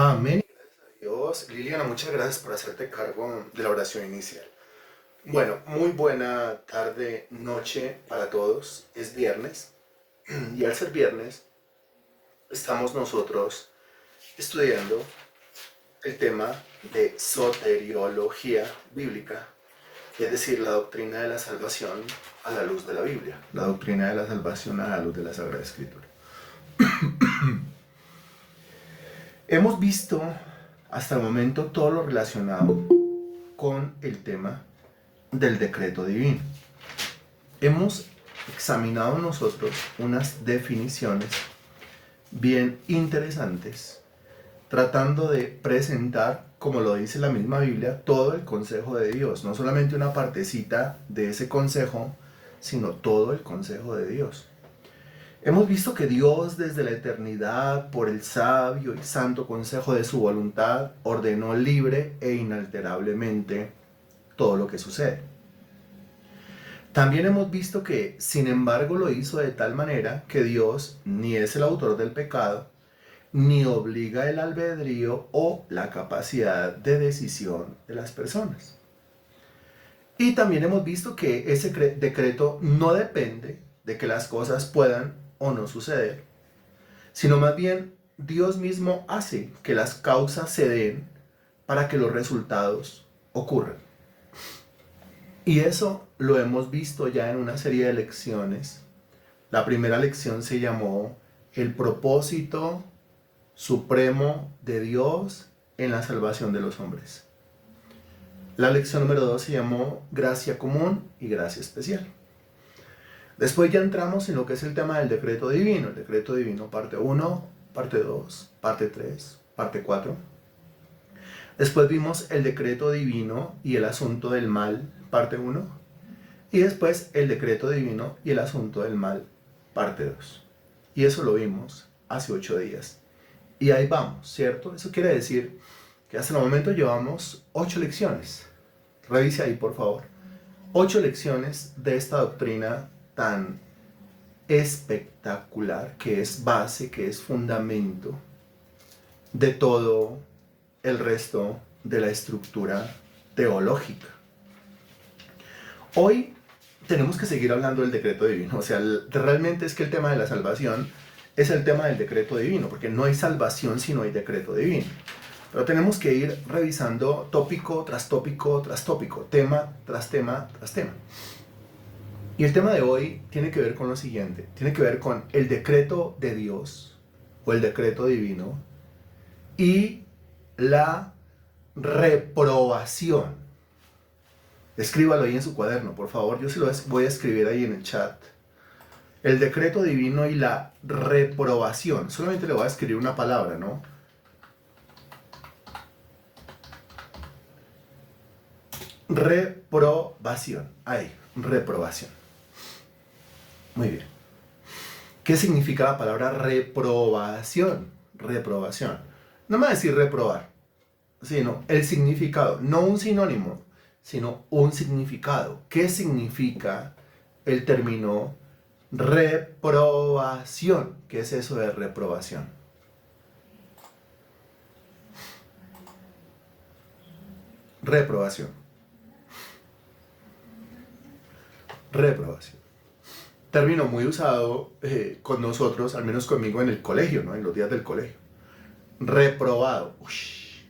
Amén. Gracias a Dios. Liliana, muchas gracias por hacerte cargo de la oración inicial. Bueno, muy buena tarde, noche para todos. Es viernes y al ser viernes estamos nosotros estudiando el tema de soteriología bíblica, es decir, la doctrina de la salvación a la luz de la Biblia, la doctrina de la salvación a la luz de la Sagrada Escritura. Hemos visto hasta el momento todo lo relacionado con el tema del decreto divino. Hemos examinado nosotros unas definiciones bien interesantes, tratando de presentar, como lo dice la misma Biblia, todo el consejo de Dios, no solamente una partecita de ese consejo, sino todo el consejo de Dios. Hemos visto que Dios desde la eternidad, por el sabio y santo consejo de su voluntad, ordenó libre e inalterablemente todo lo que sucede. También hemos visto que, sin embargo, lo hizo de tal manera que Dios ni es el autor del pecado, ni obliga el albedrío o la capacidad de decisión de las personas. Y también hemos visto que ese decreto no depende de que las cosas puedan o no suceder, sino más bien Dios mismo hace que las causas se den para que los resultados ocurran. Y eso lo hemos visto ya en una serie de lecciones. La primera lección se llamó El propósito supremo de Dios en la salvación de los hombres. La lección número 2 se llamó Gracia común y gracia especial. Después ya entramos en lo que es el tema del decreto divino. El decreto divino parte 1, parte 2, parte 3, parte 4. Después vimos el decreto divino y el asunto del mal, parte 1. Y después el decreto divino y el asunto del mal, parte 2. Y eso lo vimos hace 8 días. Y ahí vamos, ¿cierto? Eso quiere decir que hasta el momento llevamos 8 lecciones. Revise ahí, por favor. 8 lecciones de esta doctrina tan espectacular, que es base, que es fundamento de todo el resto de la estructura teológica. Hoy tenemos que seguir hablando del decreto divino. O sea, realmente es que el tema de la salvación es el tema del decreto divino, porque no hay salvación si no hay decreto divino. Pero tenemos que ir revisando tópico tras tópico tras tópico, tema tras tema tras tema. Y el tema de hoy tiene que ver con lo siguiente, tiene que ver con el decreto de Dios o el decreto divino y la reprobación. Escríbalo ahí en su cuaderno, por favor, yo se lo voy a escribir ahí en el chat. El decreto divino y la reprobación. Solamente le voy a escribir una palabra, ¿no? Reprobación. Ahí, reprobación. Muy bien. ¿Qué significa la palabra reprobación? Reprobación. No me va a decir reprobar, sino el significado. No un sinónimo, sino un significado. ¿Qué significa el término reprobación? ¿Qué es eso de reprobación? Reprobación. Reprobación. Término muy usado con nosotros, al menos conmigo en el colegio, ¿no? En los días del colegio. Reprobado. Ush.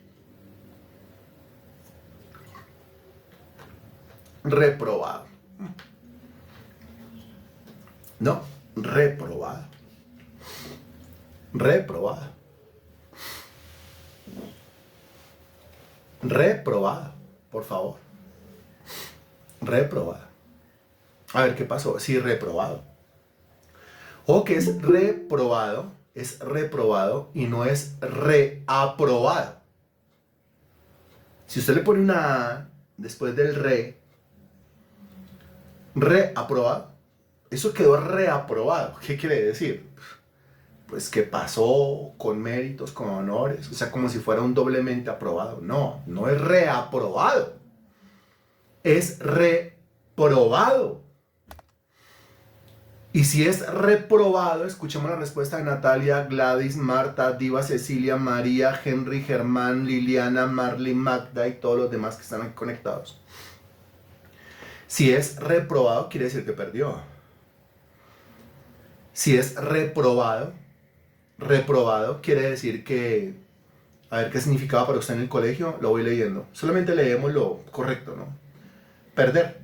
Reprobado. No, reprobado. Reprobado. Reprobado, por favor. Reprobado. A ver qué pasó. Sí, reprobado. O que es reprobado y no es reaprobado. Si usted le pone una A después del reaprobado, eso quedó reaprobado. ¿Qué quiere decir? Pues que pasó con méritos, con honores, o sea, como si fuera un doblemente aprobado. No, no es reaprobado, es reprobado. Y si es reprobado, escuchemos la respuesta de Natalia, Gladys, Marta, Diva, Cecilia, María, Henry, Germán, Liliana, Marley, Magda y todos los demás que están aquí conectados. Si es reprobado, quiere decir que perdió. Si es reprobado, quiere decir que, a ver qué significaba para usted en el colegio, lo voy leyendo. Solamente leemos lo correcto, ¿no? Perder,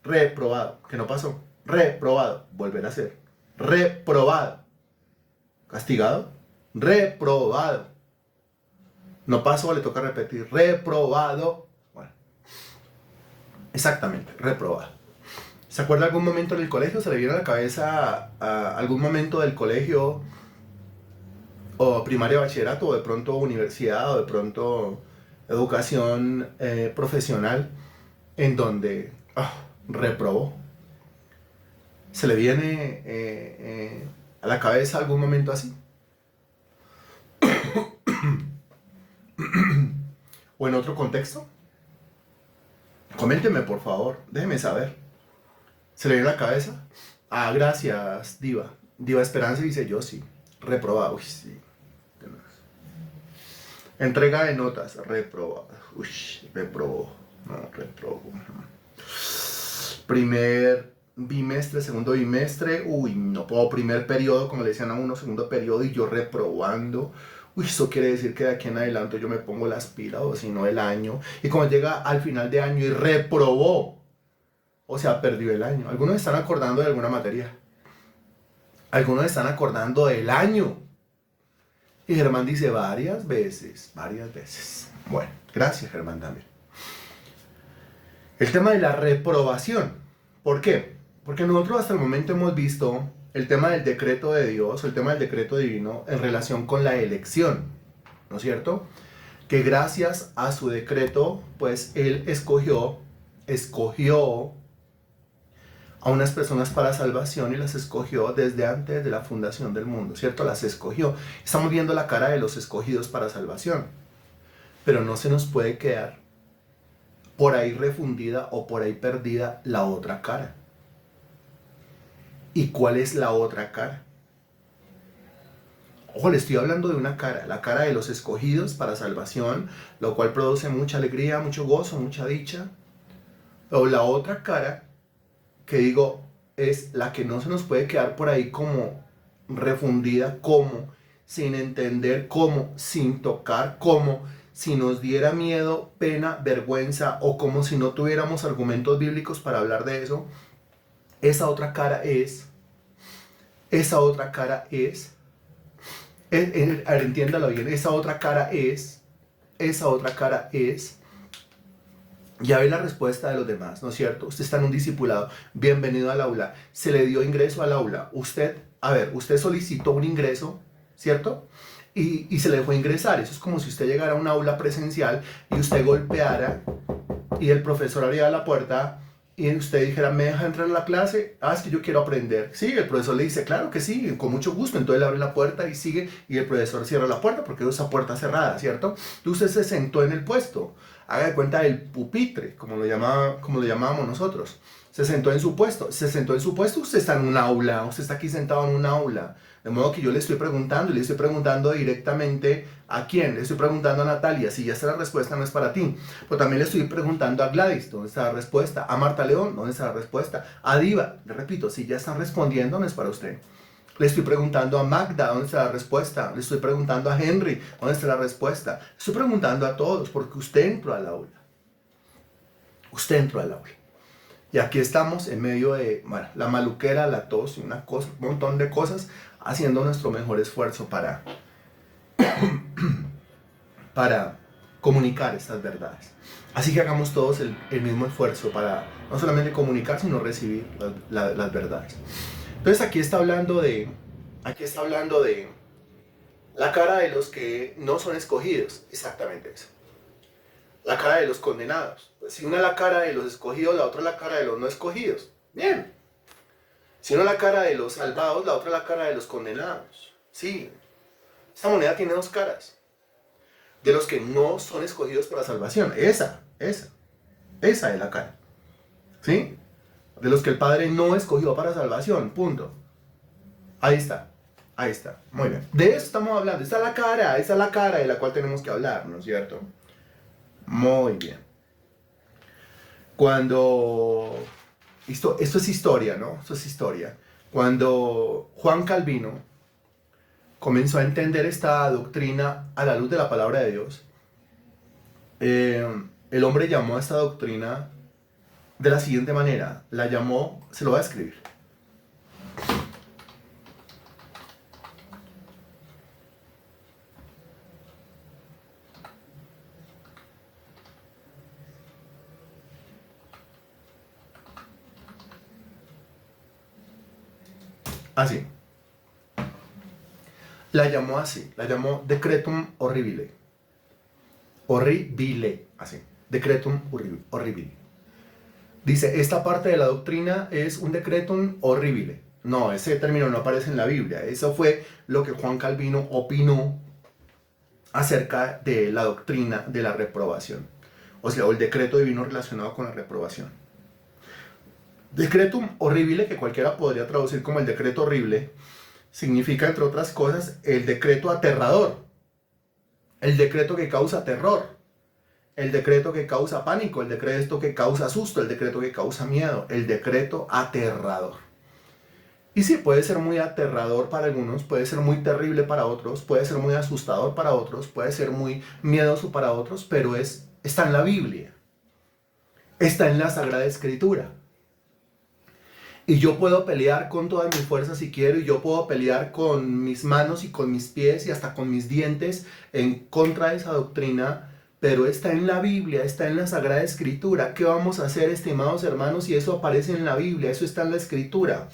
reprobado, que no pasó. Reprobado, volver a hacer. Reprobado, castigado. Reprobado, no pasó, le toca repetir. Reprobado, bueno, exactamente, reprobado. ¿Se acuerda algún momento en el colegio? ¿Se le viene a la cabeza algún momento del colegio o primaria, bachillerato, o de pronto universidad, o de pronto educación profesional, en donde reprobó? ¿Se le viene a la cabeza algún momento así? ¿O en otro contexto? Coménteme, por favor, déjeme saber. ¿Se le viene a la cabeza? Ah, gracias, Diva. Diva Esperanza dice: yo sí, reprobado. Uy, sí. Entrega de notas, reprobado. Uy, reprobó. No, reprobó. Primer bimestre, segundo bimestre, uy, no puedo, primer periodo, como le decían a uno, segundo periodo, y yo reprobando. Uy, eso quiere decir que de aquí en adelante yo me pongo las pilas, o si no el año. Y cuando llega al final de año y reprobó, o sea, perdió el año. Algunos están acordando de alguna materia. Algunos están acordando del año. Y Germán dice varias veces, varias veces. Bueno, gracias Germán también. El tema de la reprobación. ¿Por qué? Porque nosotros hasta el momento hemos visto el tema del decreto de Dios, el tema del decreto divino en relación con la elección, ¿no es cierto? Que gracias a su decreto, pues Él escogió a unas personas para salvación y las escogió desde antes de la fundación del mundo, ¿cierto? Las escogió. Estamos viendo la cara de los escogidos para salvación, pero no se nos puede quedar por ahí refundida o por ahí perdida la otra cara. ¿Y cuál es la otra cara? Ojo, le estoy hablando de una cara, la cara de los escogidos para salvación, lo cual produce mucha alegría, mucho gozo, mucha dicha. O la otra cara, que digo, es la que no se nos puede quedar por ahí como refundida, como sin entender, como sin tocar, como si nos diera miedo, pena, vergüenza, o como si no tuviéramos argumentos bíblicos para hablar de eso. Esa otra cara es, a ver, entiéndalo bien, esa otra cara es, ya ve la respuesta de los demás, ¿no es cierto? Usted está en un discipulado, bienvenido al aula, se le dio ingreso al aula, usted solicitó un ingreso, ¿cierto? Y se le dejó ingresar. Eso es como si usted llegara a un aula presencial y usted golpeara y el profesor abriera la puerta y usted dijera: ¿me deja entrar a la clase? Ah, es que yo quiero aprender. Sí, el profesor le dice: claro que sí, con mucho gusto. Entonces le abre la puerta y sigue, y el profesor cierra la puerta porque es esa puerta cerrada, ¿cierto? Entonces usted se sentó en el puesto. Haga de cuenta del pupitre, como lo llamábamos nosotros. Se sentó en su puesto, usted está en un aula, usted está aquí sentado en un aula. De modo que yo le estoy preguntando directamente a quién. Le estoy preguntando a Natalia: si ya está la respuesta, no es para ti. Pero también le estoy preguntando a Gladys: ¿dónde está la respuesta? A Marta León: ¿dónde está la respuesta? A Diva, le repito, si ya están respondiendo, no es para usted. Le estoy preguntando a Magda: ¿dónde está la respuesta? Le estoy preguntando a Henry: ¿dónde está la respuesta? Le estoy preguntando a todos porque usted entró al aula. Usted entró al aula. Y aquí estamos en medio de, bueno, la maluquera, la tos y un montón de cosas, haciendo nuestro mejor esfuerzo para comunicar estas verdades. Así que hagamos todos el mismo esfuerzo para no solamente comunicar, sino recibir las verdades. Entonces aquí está hablando de la cara de los que no son escogidos. Exactamente eso. La cara de los condenados. Pues si una es la cara de los escogidos, la otra es la cara de los no escogidos. Bien. Si una es la cara de los salvados, la otra es la cara de los condenados. Sí. Esta moneda tiene dos caras. De los que no son escogidos para salvación. Esa es la cara. ¿Sí? de los que el Padre no escogió para salvación, punto. Ahí está, ahí está, muy bien. De eso estamos hablando, esa es la cara de la cual tenemos que hablar, ¿no es cierto? Muy bien. Cuando... esto es historia, ¿no? Esto es historia. Cuando Juan Calvino comenzó a entender esta doctrina a la luz de la palabra de Dios, el hombre llamó a esta doctrina de la siguiente manera. La llamó, se lo voy a escribir. Así. La llamó así. La llamó Decretum Horribile. Horribile. Así. Decretum Horribile. Dice, esta parte de la doctrina es un decretum horribile. No, ese término no aparece en la Biblia. Eso fue lo que Juan Calvino opinó acerca de la doctrina de la reprobación. O sea, el decreto divino relacionado con la reprobación. Decretum horribile, que cualquiera podría traducir como el decreto horrible, significa, entre otras cosas, el decreto aterrador. El decreto que causa terror. El decreto que causa pánico. El decreto que causa susto. El decreto que causa miedo. El decreto aterrador. Y sí, puede ser muy aterrador para algunos, puede ser muy terrible para otros, puede ser muy asustador para otros, puede ser muy miedoso para otros, pero está en la Biblia. Está en la Sagrada Escritura. Y yo puedo pelear con todas mis fuerzas si quiero, y yo puedo pelear con mis manos y con mis pies y hasta con mis dientes en contra de esa doctrina, pero está en la Biblia, está en la Sagrada Escritura. ¿Qué vamos a hacer, estimados hermanos, si eso aparece en la Biblia? Eso está en la Escritura.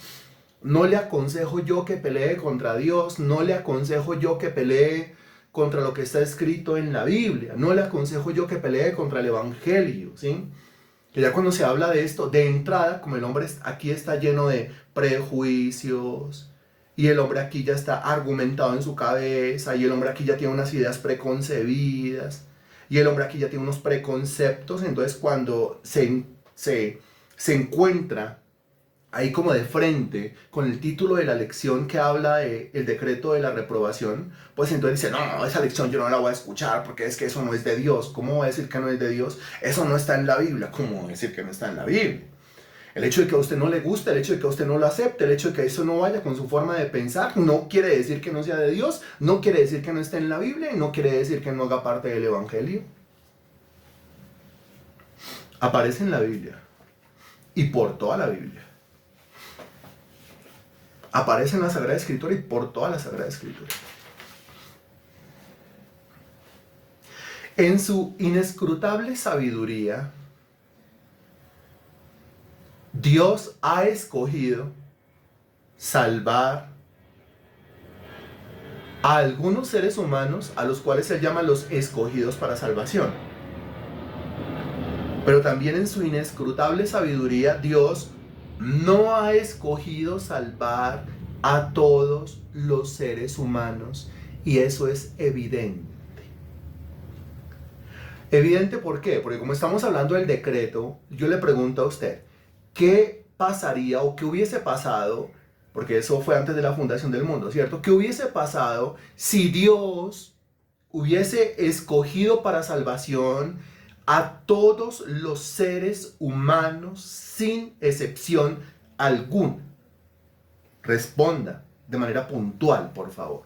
No le aconsejo yo que pelee contra Dios, no le aconsejo yo que pelee contra lo que está escrito en la Biblia, no le aconsejo yo que pelee contra el Evangelio, ¿sí? Que ya cuando se habla de esto, de entrada, como el hombre aquí está lleno de prejuicios, y el hombre aquí ya está argumentado en su cabeza, y el hombre aquí ya tiene unas ideas preconcebidas, y el hombre aquí ya tiene unos preconceptos, entonces cuando se encuentra ahí como de frente con el título de la lección que habla de el decreto de la reprobación, pues entonces dice, no, esa lección yo no la voy a escuchar porque es que eso no es de Dios. ¿Cómo voy a decir que no es de Dios? Eso no está en la Biblia. ¿Cómo voy a decir que no está en la Biblia? El hecho de que a usted no le guste, el hecho de que a usted no lo acepte, el hecho de que eso no vaya con su forma de pensar, no quiere decir que no sea de Dios, no quiere decir que no esté en la Biblia y no quiere decir que no haga parte del Evangelio. Aparece en la Biblia y por toda la Biblia. Aparece en la Sagrada Escritura y por toda la Sagrada Escritura. En su inescrutable sabiduría, Dios ha escogido salvar a algunos seres humanos a los cuales Él llama los escogidos para salvación. Pero también en su inescrutable sabiduría, Dios no ha escogido salvar a todos los seres humanos. Y eso es evidente. Evidente, ¿por qué? Porque como estamos hablando del decreto, yo le pregunto a usted, ¿qué pasaría o qué hubiese pasado? Porque eso fue antes de la fundación del mundo, ¿cierto? ¿Qué hubiese pasado si Dios hubiese escogido para salvación a todos los seres humanos sin excepción alguna? Responda de manera puntual, por favor.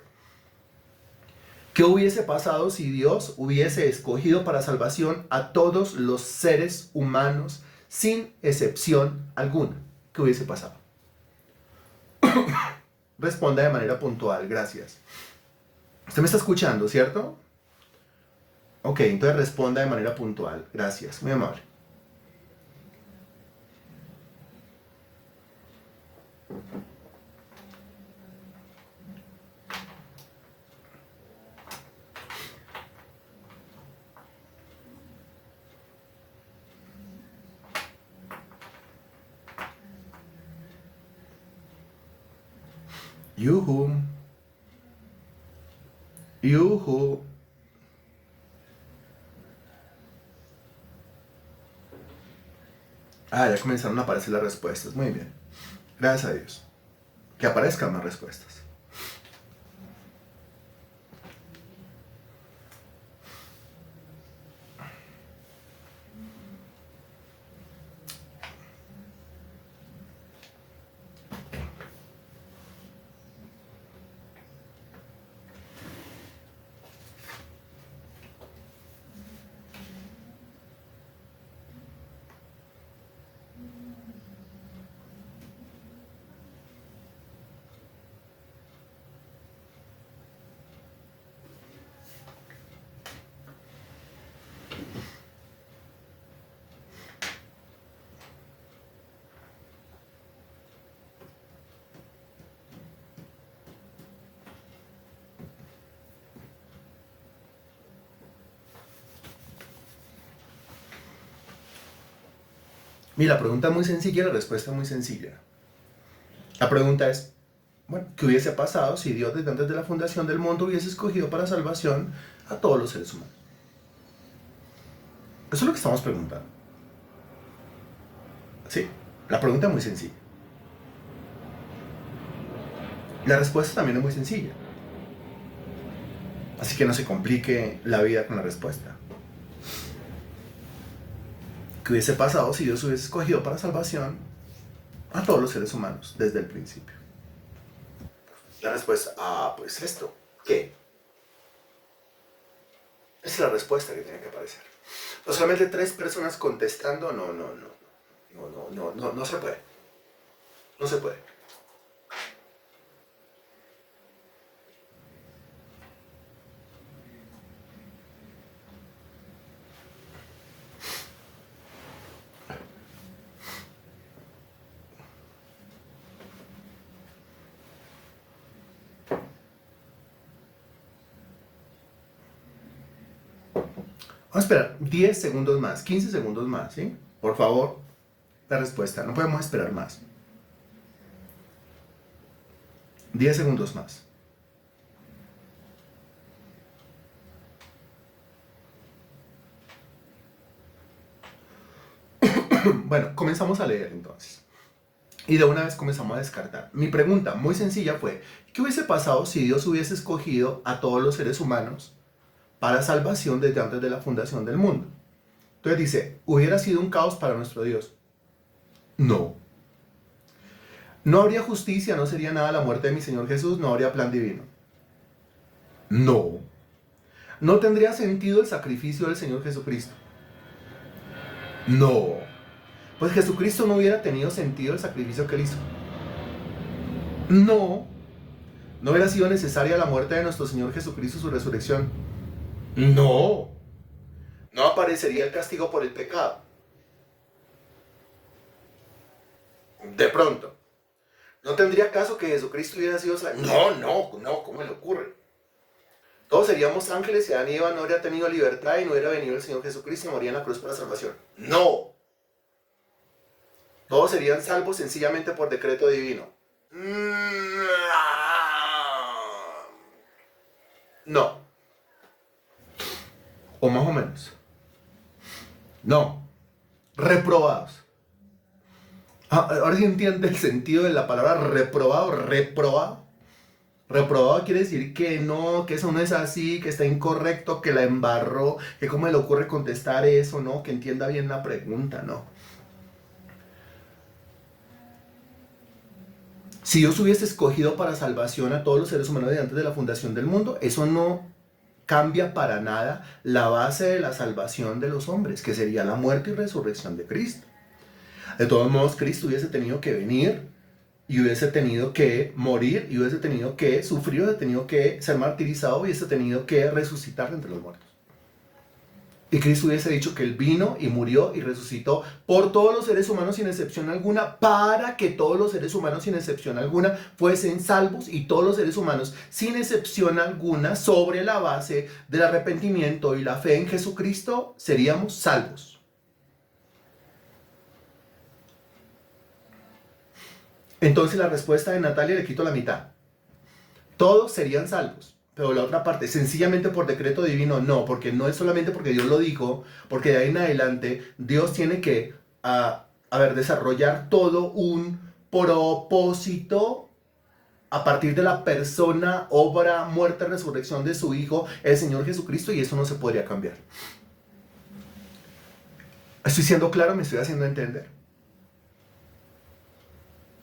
¿Qué hubiese pasado si Dios hubiese escogido para salvación a todos los seres humanos sin excepción alguna? ¿Qué hubiese pasado? Responda de manera puntual, gracias. Usted me está escuchando, ¿cierto? Ok, entonces responda de manera puntual, gracias, muy amable. Yuhu. Yuhu. Ah, ya comenzaron a aparecer las respuestas. Muy bien. Gracias a Dios. Que aparezcan más respuestas. Mira, la pregunta es muy sencilla y la respuesta es muy sencilla. La pregunta es, bueno, ¿qué hubiese pasado si Dios desde antes de la fundación del mundo hubiese escogido para salvación a todos los seres humanos? Eso es lo que estamos preguntando. Sí, la pregunta es muy sencilla. La respuesta también es muy sencilla. Así que no se complique la vida con la respuesta. ¿Qué hubiese pasado si Dios hubiese escogido para salvación a todos los seres humanos desde el principio? La respuesta, pues esto. ¿Qué? Esa es la respuesta que tiene que aparecer. No solamente 3 personas contestando, no se puede. No se puede. Vamos a esperar 10 segundos más, 15 segundos más, ¿sí? Por favor, la respuesta. No podemos esperar más. 10 segundos más. Bueno, comenzamos a leer entonces. Y de una vez comenzamos a descartar. Mi pregunta muy sencilla fue, ¿qué hubiese pasado si Dios hubiese escogido a todos los seres humanos para salvación desde antes de la fundación del mundo? Entonces dice, ¿hubiera sido un caos para nuestro Dios? No. ¿No habría justicia, no sería nada la muerte de mi Señor Jesús, no habría plan divino? No. ¿No tendría sentido el sacrificio del Señor Jesucristo? No. Pues Jesucristo no hubiera tenido sentido el sacrificio que él hizo. No. ¿No hubiera sido necesaria la muerte de nuestro Señor Jesucristo y su resurrección? No. ¿No aparecería el castigo por el pecado? De pronto. ¿No tendría caso que Jesucristo hubiera sido salvo? No, ¿cómo le ocurre? Todos seríamos ángeles y Adán y Eva no habría tenido libertad y no hubiera venido el Señor Jesucristo y moría en la cruz para salvación. No. Todos serían salvos sencillamente por decreto divino. No. O más o menos. No. Reprobados. Ahora sí entiende el sentido de la palabra reprobado. Reprobado. Reprobado quiere decir que no, que eso no es así, que está incorrecto, que la embarró, que cómo le ocurre contestar eso, ¿no? Que entienda bien la pregunta, ¿no? Si Dios hubiese escogido para salvación a todos los seres humanos de antes de la fundación del mundo, eso no cambia para nada la base de la salvación de los hombres, que sería la muerte y resurrección de Cristo. De todos modos, Cristo hubiese tenido que venir y hubiese tenido que morir y hubiese tenido que sufrir, hubiese tenido que ser martirizado, hubiese tenido que resucitar de entre los muertos. Y Cristo hubiese dicho que Él vino y murió y resucitó por todos los seres humanos sin excepción alguna, para que todos los seres humanos sin excepción alguna fuesen salvos, y todos los seres humanos sin excepción alguna, sobre la base del arrepentimiento y la fe en Jesucristo, seríamos salvos. Entonces la respuesta de Natalia le quito la mitad. Todos serían salvos. Pero la otra parte, sencillamente por decreto divino, no, porque no es solamente porque Dios lo dijo, porque de ahí en adelante Dios tiene que desarrollar todo un propósito a partir de la persona, obra, muerte, resurrección de su Hijo, el Señor Jesucristo, y eso no se podría cambiar. ¿Estoy siendo claro? ¿Me estoy haciendo entender?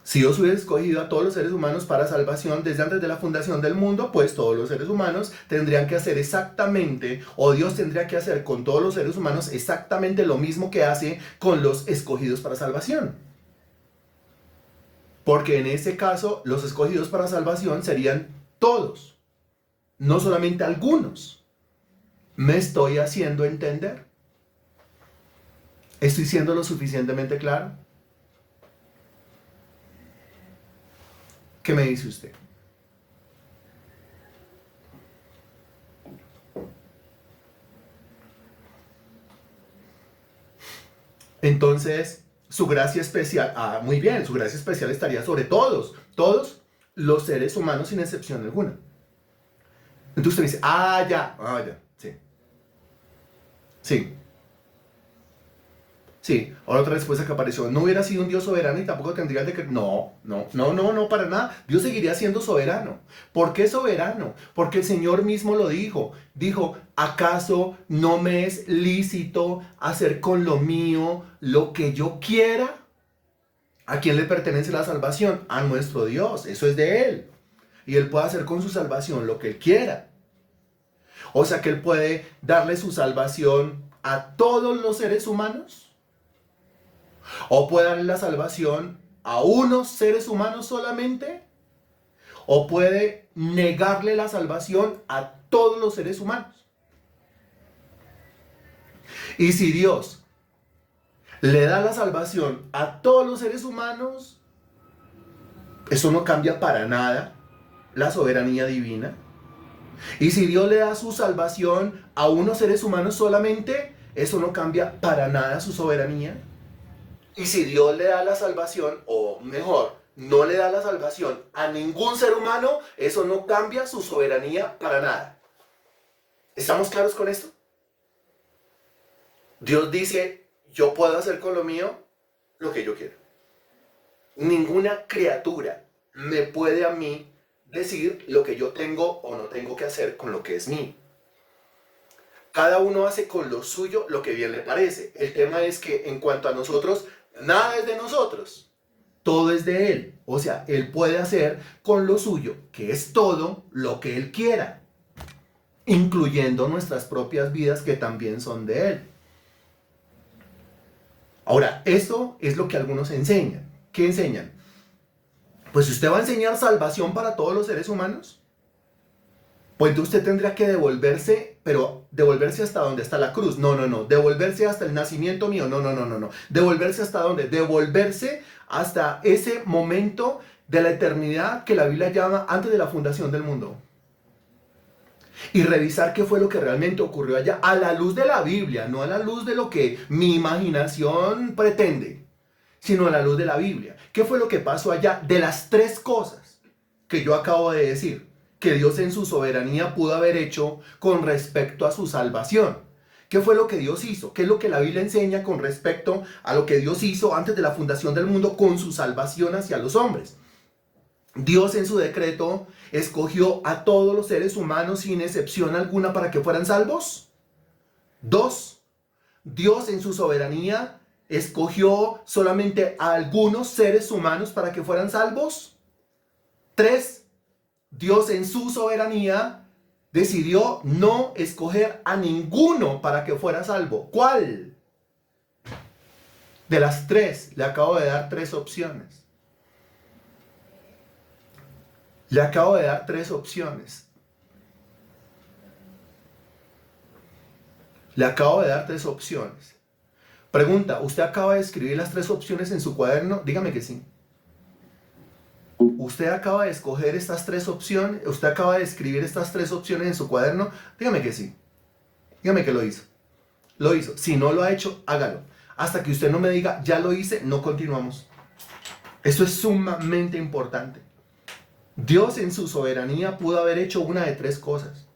Si Dios hubiera escogido a todos los seres humanos para salvación desde antes de la fundación del mundo, pues todos los seres humanos tendrían que hacer exactamente, o Dios tendría que hacer con todos los seres humanos exactamente lo mismo que hace con los escogidos para salvación. Porque en ese caso, los escogidos para salvación serían todos, no solamente algunos. ¿Me estoy haciendo entender? ¿Estoy siendo lo suficientemente claro? ¿Qué me dice usted? Entonces, su gracia especial, muy bien, su gracia especial estaría sobre todos los seres humanos sin excepción alguna. Entonces usted dice, ya, sí. Sí, ahora otra respuesta que apareció, no hubiera sido un Dios soberano y tampoco tendría el decreto. No, para nada. Dios seguiría siendo soberano. ¿Por qué soberano? Porque el Señor mismo lo dijo. Dijo, ¿acaso no me es lícito hacer con lo mío lo que yo quiera? ¿A quién le pertenece la salvación? A nuestro Dios. Eso es de Él. Y Él puede hacer con su salvación lo que Él quiera. O sea que Él puede darle su salvación a todos los seres humanos. O puede darle la salvación a unos seres humanos solamente. O puede negarle la salvación a todos los seres humanos. Y si Dios le da la salvación a todos los seres humanos, eso no cambia para nada la soberanía divina. Y si Dios le da su salvación a unos seres humanos solamente, eso no cambia para nada su soberanía. Y si Dios le da la salvación, o mejor, no le da la salvación a ningún ser humano, eso no cambia su soberanía para nada. ¿Estamos claros con esto? Dios dice, yo puedo hacer con lo mío lo que yo quiero. Ninguna criatura me puede a mí decir lo que yo tengo o no tengo que hacer con lo que es mío. Cada uno hace con lo suyo lo que bien le parece. El tema es que en cuanto a nosotros, nada es de nosotros, todo es de Él. O sea, Él puede hacer con lo suyo, que es todo, lo que Él quiera, incluyendo nuestras propias vidas que también son de Él. Ahora, esto es lo que algunos enseñan. ¿Qué enseñan? Pues si usted va a enseñar salvación para todos los seres humanos, pues entonces usted tendría que devolverse, pero devolverse hasta donde está la cruz. No. Devolverse hasta el nacimiento mío. No. Devolverse hasta dónde. Devolverse hasta ese momento de la eternidad que la Biblia llama antes de la fundación del mundo. Y revisar qué fue lo que realmente ocurrió allá a la luz de la Biblia, no a la luz de lo que mi imaginación pretende, sino a la luz de la Biblia. ¿Qué fue lo que pasó allá? De las tres cosas que yo acabo de decir, que Dios en su soberanía pudo haber hecho con respecto a su salvación. ¿Qué fue lo que Dios hizo? ¿Qué es lo que la Biblia enseña con respecto a lo que Dios hizo antes de la fundación del mundo con su salvación hacia los hombres? Dios en su decreto escogió a todos los seres humanos sin excepción alguna para que fueran salvos. 2. Dios en su soberanía escogió solamente a algunos seres humanos para que fueran salvos. 3. Dios en su soberanía decidió no escoger a ninguno para que fuera salvo. ¿Cuál? De las tres, le acabo de dar tres opciones. Le acabo de dar tres opciones. Le acabo de dar tres opciones. Pregunta, ¿usted acaba de escribir las tres opciones en su cuaderno? Dígame que sí. ¿Usted acaba de escoger estas tres opciones? ¿Usted acaba de escribir estas tres opciones en su cuaderno? Dígame que sí. Dígame que lo hizo. Lo hizo. Si no lo ha hecho, hágalo. Hasta que usted no me diga, ya lo hice, no continuamos. Esto es sumamente importante. Dios en su soberanía pudo haber hecho una de tres cosas.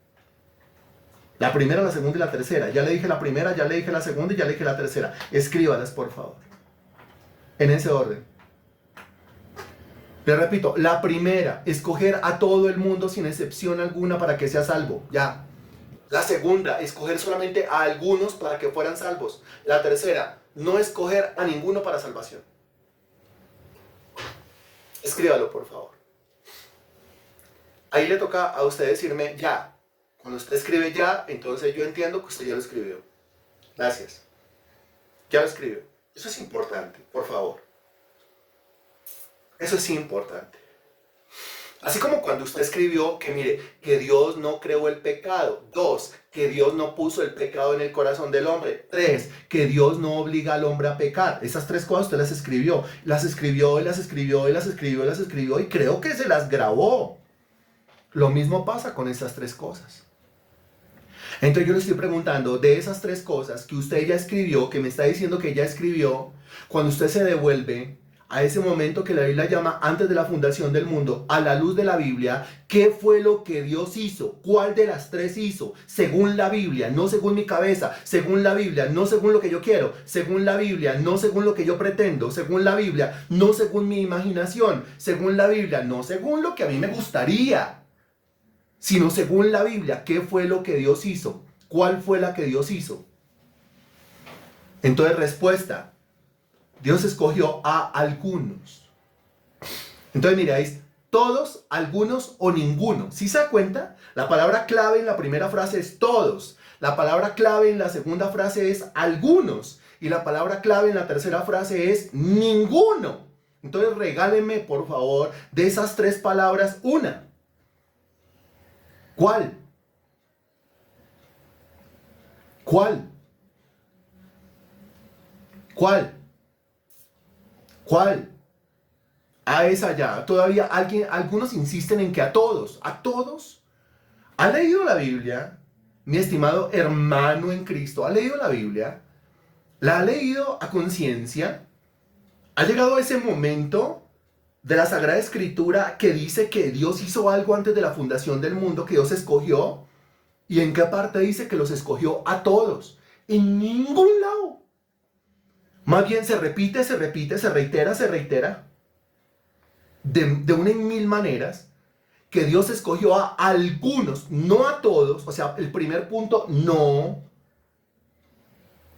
La primera, la segunda y la tercera. Ya le dije la primera, ya le dije la segunda y ya le dije la tercera. Escríbalas, por favor. en ese orden. Les repito, la primera, escoger a todo el mundo sin excepción alguna para que sea salvo, ya. La segunda, escoger solamente a algunos para que fueran salvos. La tercera, no escoger a ninguno para salvación. Escríbalo, por favor. Ahí le toca a usted decirme ya. Cuando usted escribe ya, entonces yo entiendo que usted ya lo escribió. Gracias. Ya lo escribió. Eso es importante, por favor. Eso es importante. Así como cuando usted escribió que mire, que Dios no creó el pecado. 2, que Dios no puso el pecado en el corazón del hombre. 3, que Dios no obliga al hombre a pecar. Esas 3 cosas usted las escribió. Las escribió y las escribió y las escribió y las escribió y creo que se las grabó. Lo mismo pasa con esas 3 cosas. Entonces yo le estoy preguntando, de esas 3 cosas que usted ya escribió, que me está diciendo que ya escribió, cuando usted se devuelve a ese momento que la Biblia llama antes de la fundación del mundo, a la luz de la Biblia, ¿qué fue lo que Dios hizo? ¿Cuál de las 3 hizo? Según la Biblia, no según mi cabeza, según la Biblia, no según lo que yo quiero, según la Biblia, no según lo que yo pretendo, según la Biblia, no según mi imaginación, según la Biblia, no según lo que a mí me gustaría, sino según la Biblia, ¿qué fue lo que Dios hizo? ¿Cuál fue la que Dios hizo? Entonces, respuesta. Dios escogió a algunos. Entonces miráis, todos, algunos o ninguno. ¿Sí se da cuenta? La palabra clave en la primera frase es todos. La palabra clave en la segunda frase es algunos. Y la palabra clave en la tercera frase es ninguno. Entonces regálenme, por favor, de esas 3 palabras, una. ¿Cuál? ¿Cuál? ¿Cuál? ¿Cuál? A esa ya. Todavía algunos insisten en que a todos. ¿A todos? ¿Ha leído la Biblia? Mi estimado hermano en Cristo, ¿ha leído la Biblia? ¿La ha leído a conciencia? ¿Ha llegado ese momento de la Sagrada Escritura que dice que Dios hizo algo antes de la fundación del mundo, que Dios escogió? ¿Y en qué parte dice que los escogió a todos? En ningún lado. Más bien se repite, se reitera, de una en mil maneras, que Dios escogió a algunos, no a todos. O sea, el primer punto, no.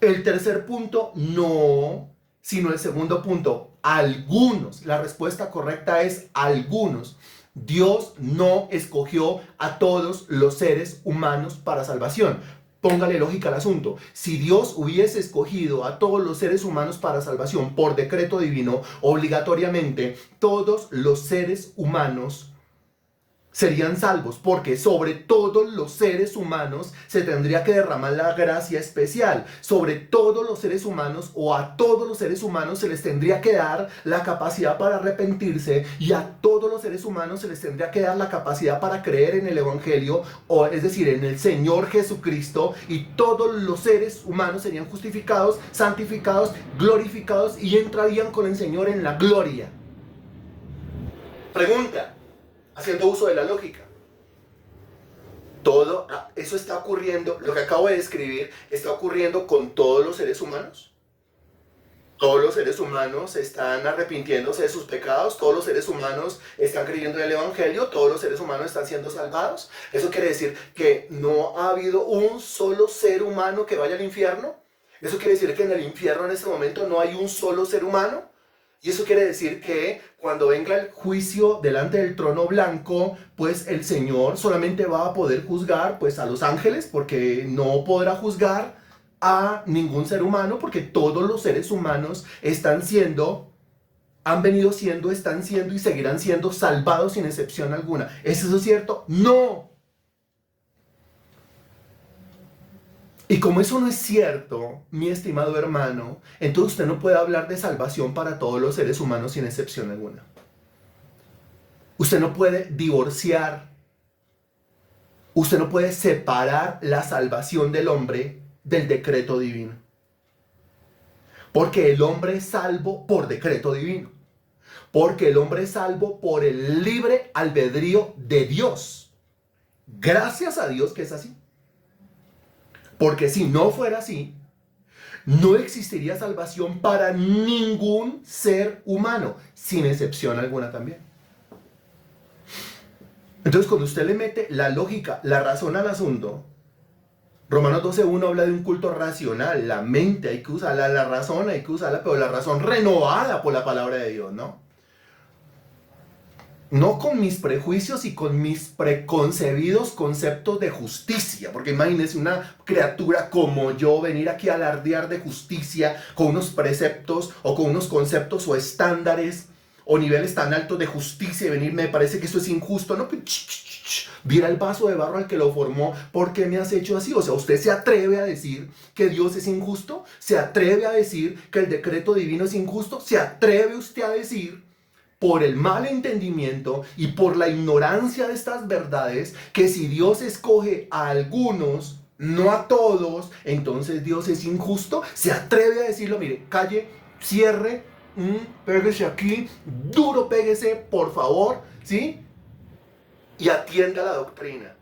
El tercer punto, no. Sino el segundo punto, algunos. La respuesta correcta es algunos. Dios no escogió a todos los seres humanos para salvación. Póngale lógica al asunto. Si Dios hubiese escogido a todos los seres humanos para salvación por decreto divino, obligatoriamente todos los seres humanos serían salvos, porque sobre todos los seres humanos se tendría que derramar la gracia especial. Sobre todos los seres humanos, o a todos los seres humanos se les tendría que dar la capacidad para arrepentirse, y a todos los seres humanos se les tendría que dar la capacidad para creer en el Evangelio, o es decir, en el Señor Jesucristo, y todos los seres humanos serían justificados, santificados, glorificados y entrarían con el Señor en la gloria. Pregunta. Haciendo uso de la lógica. Todo eso está ocurriendo, lo que acabo de describir, está ocurriendo con todos los seres humanos. Todos los seres humanos están arrepintiéndose de sus pecados, todos los seres humanos están creyendo en el Evangelio, todos los seres humanos están siendo salvados. Eso quiere decir que no ha habido un solo ser humano que vaya al infierno. Eso quiere decir que en el infierno en este momento no hay un solo ser humano. Y eso quiere decir que cuando venga el juicio delante del trono blanco, pues el Señor solamente va a poder juzgar pues a los ángeles, porque no podrá juzgar a ningún ser humano, porque todos los seres humanos están siendo y seguirán siendo salvados sin excepción alguna. ¿Es eso cierto? No. Y como eso no es cierto, mi estimado hermano, entonces usted no puede hablar de salvación para todos los seres humanos sin excepción alguna. Usted no puede divorciar, usted no puede separar la salvación del hombre del decreto divino. Porque el hombre es salvo por decreto divino. Porque el hombre es salvo por el libre albedrío de Dios. Gracias a Dios que es así. Porque si no fuera así, no existiría salvación para ningún ser humano, sin excepción alguna también. Entonces, cuando usted le mete la lógica, la razón al asunto, Romanos 12:1 habla de un culto racional. La mente hay que usarla, la razón hay que usarla, pero la razón renovada por la palabra de Dios, ¿no? No con mis prejuicios y con mis preconcebidos conceptos de justicia. Porque imagínense una criatura como yo venir aquí a alardear de justicia con unos preceptos o con unos conceptos o estándares o niveles tan altos de justicia y venir, me parece que eso es injusto. No, mira el vaso de barro al que lo formó, ¿por qué me has hecho así? O sea, ¿usted se atreve a decir que Dios es injusto? ¿Se atreve a decir que el decreto divino es injusto? ¿Se atreve usted a decir, por el mal entendimiento y por la ignorancia de estas verdades, que si Dios escoge a algunos, no a todos, entonces Dios es injusto? ¿Se atreve a decirlo? Mire, calle, cierre, péguese aquí, duro péguese, por favor, ¿sí? Y atienda la doctrina,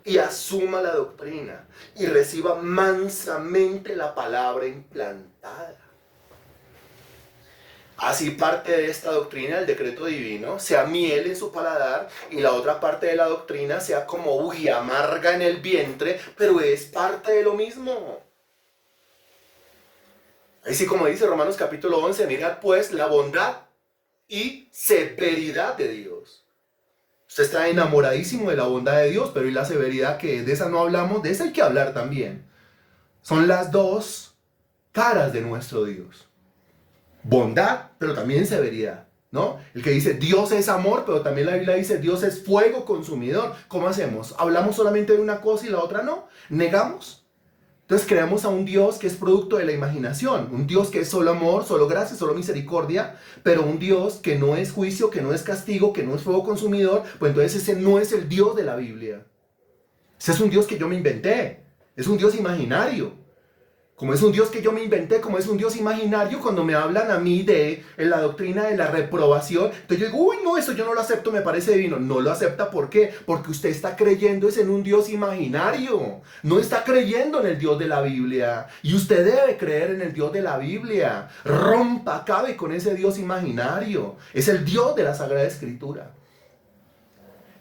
y asuma la doctrina, y reciba mansamente la palabra implantada. Así parte de esta doctrina, el decreto divino, sea miel en su paladar, y la otra parte de la doctrina sea como amarga en el vientre, pero es parte de lo mismo. Así como dice Romanos capítulo 11, mirad pues la bondad y severidad de Dios. Usted está enamoradísimo de la bondad de Dios, pero ¿y la severidad qué? De esa no hablamos, de esa hay que hablar también. Son las dos caras de nuestro Dios. Bondad, pero también severidad, ¿no? El que dice Dios es amor, pero también la Biblia dice Dios es fuego consumidor. ¿Cómo hacemos? ¿Hablamos solamente de una cosa y la otra no? ¿Negamos? Entonces creamos a un Dios que es producto de la imaginación, un Dios que es solo amor, solo gracia, solo misericordia, pero un Dios que no es juicio, que no es castigo, que no es fuego consumidor. Pues entonces ese no es el Dios de la Biblia. Ese es un Dios que yo me inventé, es un Dios imaginario. Como es un Dios que yo me inventé, como es un Dios imaginario, cuando me hablan a mí de la doctrina de la reprobación, entonces yo digo, uy, no, eso yo no lo acepto, me parece divino. No lo acepta, ¿por qué? Porque usted está creyendo es en un Dios imaginario, no está creyendo en el Dios de la Biblia. Y usted debe creer en el Dios de la Biblia. Rompa, acabe con ese Dios imaginario. Es el Dios de la Sagrada Escritura.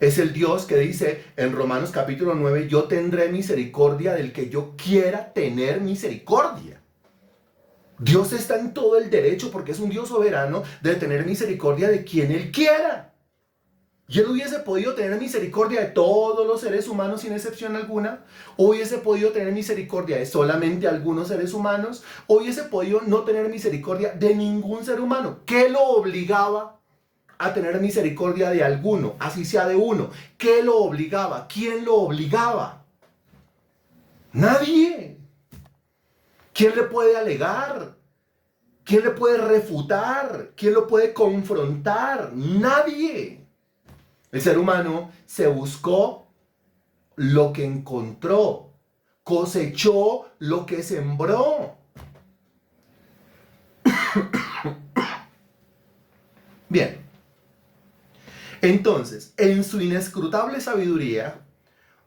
Es el Dios que dice en Romanos capítulo 9, yo tendré misericordia del que yo quiera tener misericordia. Dios está en todo el derecho, porque es un Dios soberano, de tener misericordia de quien Él quiera. Y Él hubiese podido tener misericordia de todos los seres humanos sin excepción alguna, o hubiese podido tener misericordia de solamente algunos seres humanos, o hubiese podido no tener misericordia de ningún ser humano. ¿Qué lo obligaba a tener misericordia de alguno, así sea de uno? ¿Qué lo obligaba? ¿Quién lo obligaba? Nadie. ¿Quién le puede alegar? ¿Quién le puede refutar? ¿Quién lo puede confrontar? Nadie. El ser humano se buscó lo que encontró, cosechó lo que sembró. Bien. Entonces, en su inescrutable sabiduría,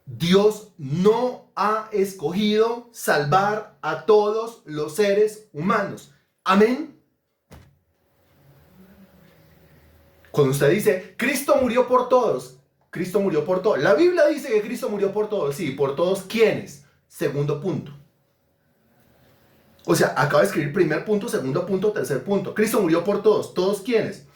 Dios no ha escogido salvar a todos los seres humanos. Amén. Cuando usted dice, Cristo murió por todos, Cristo murió por todos. La Biblia dice que Cristo murió por todos. Sí, ¿por todos quiénes? Segundo punto. O sea, acaba de escribir primer punto, segundo punto, tercer punto. Cristo murió por todos. ¿Todos quiénes?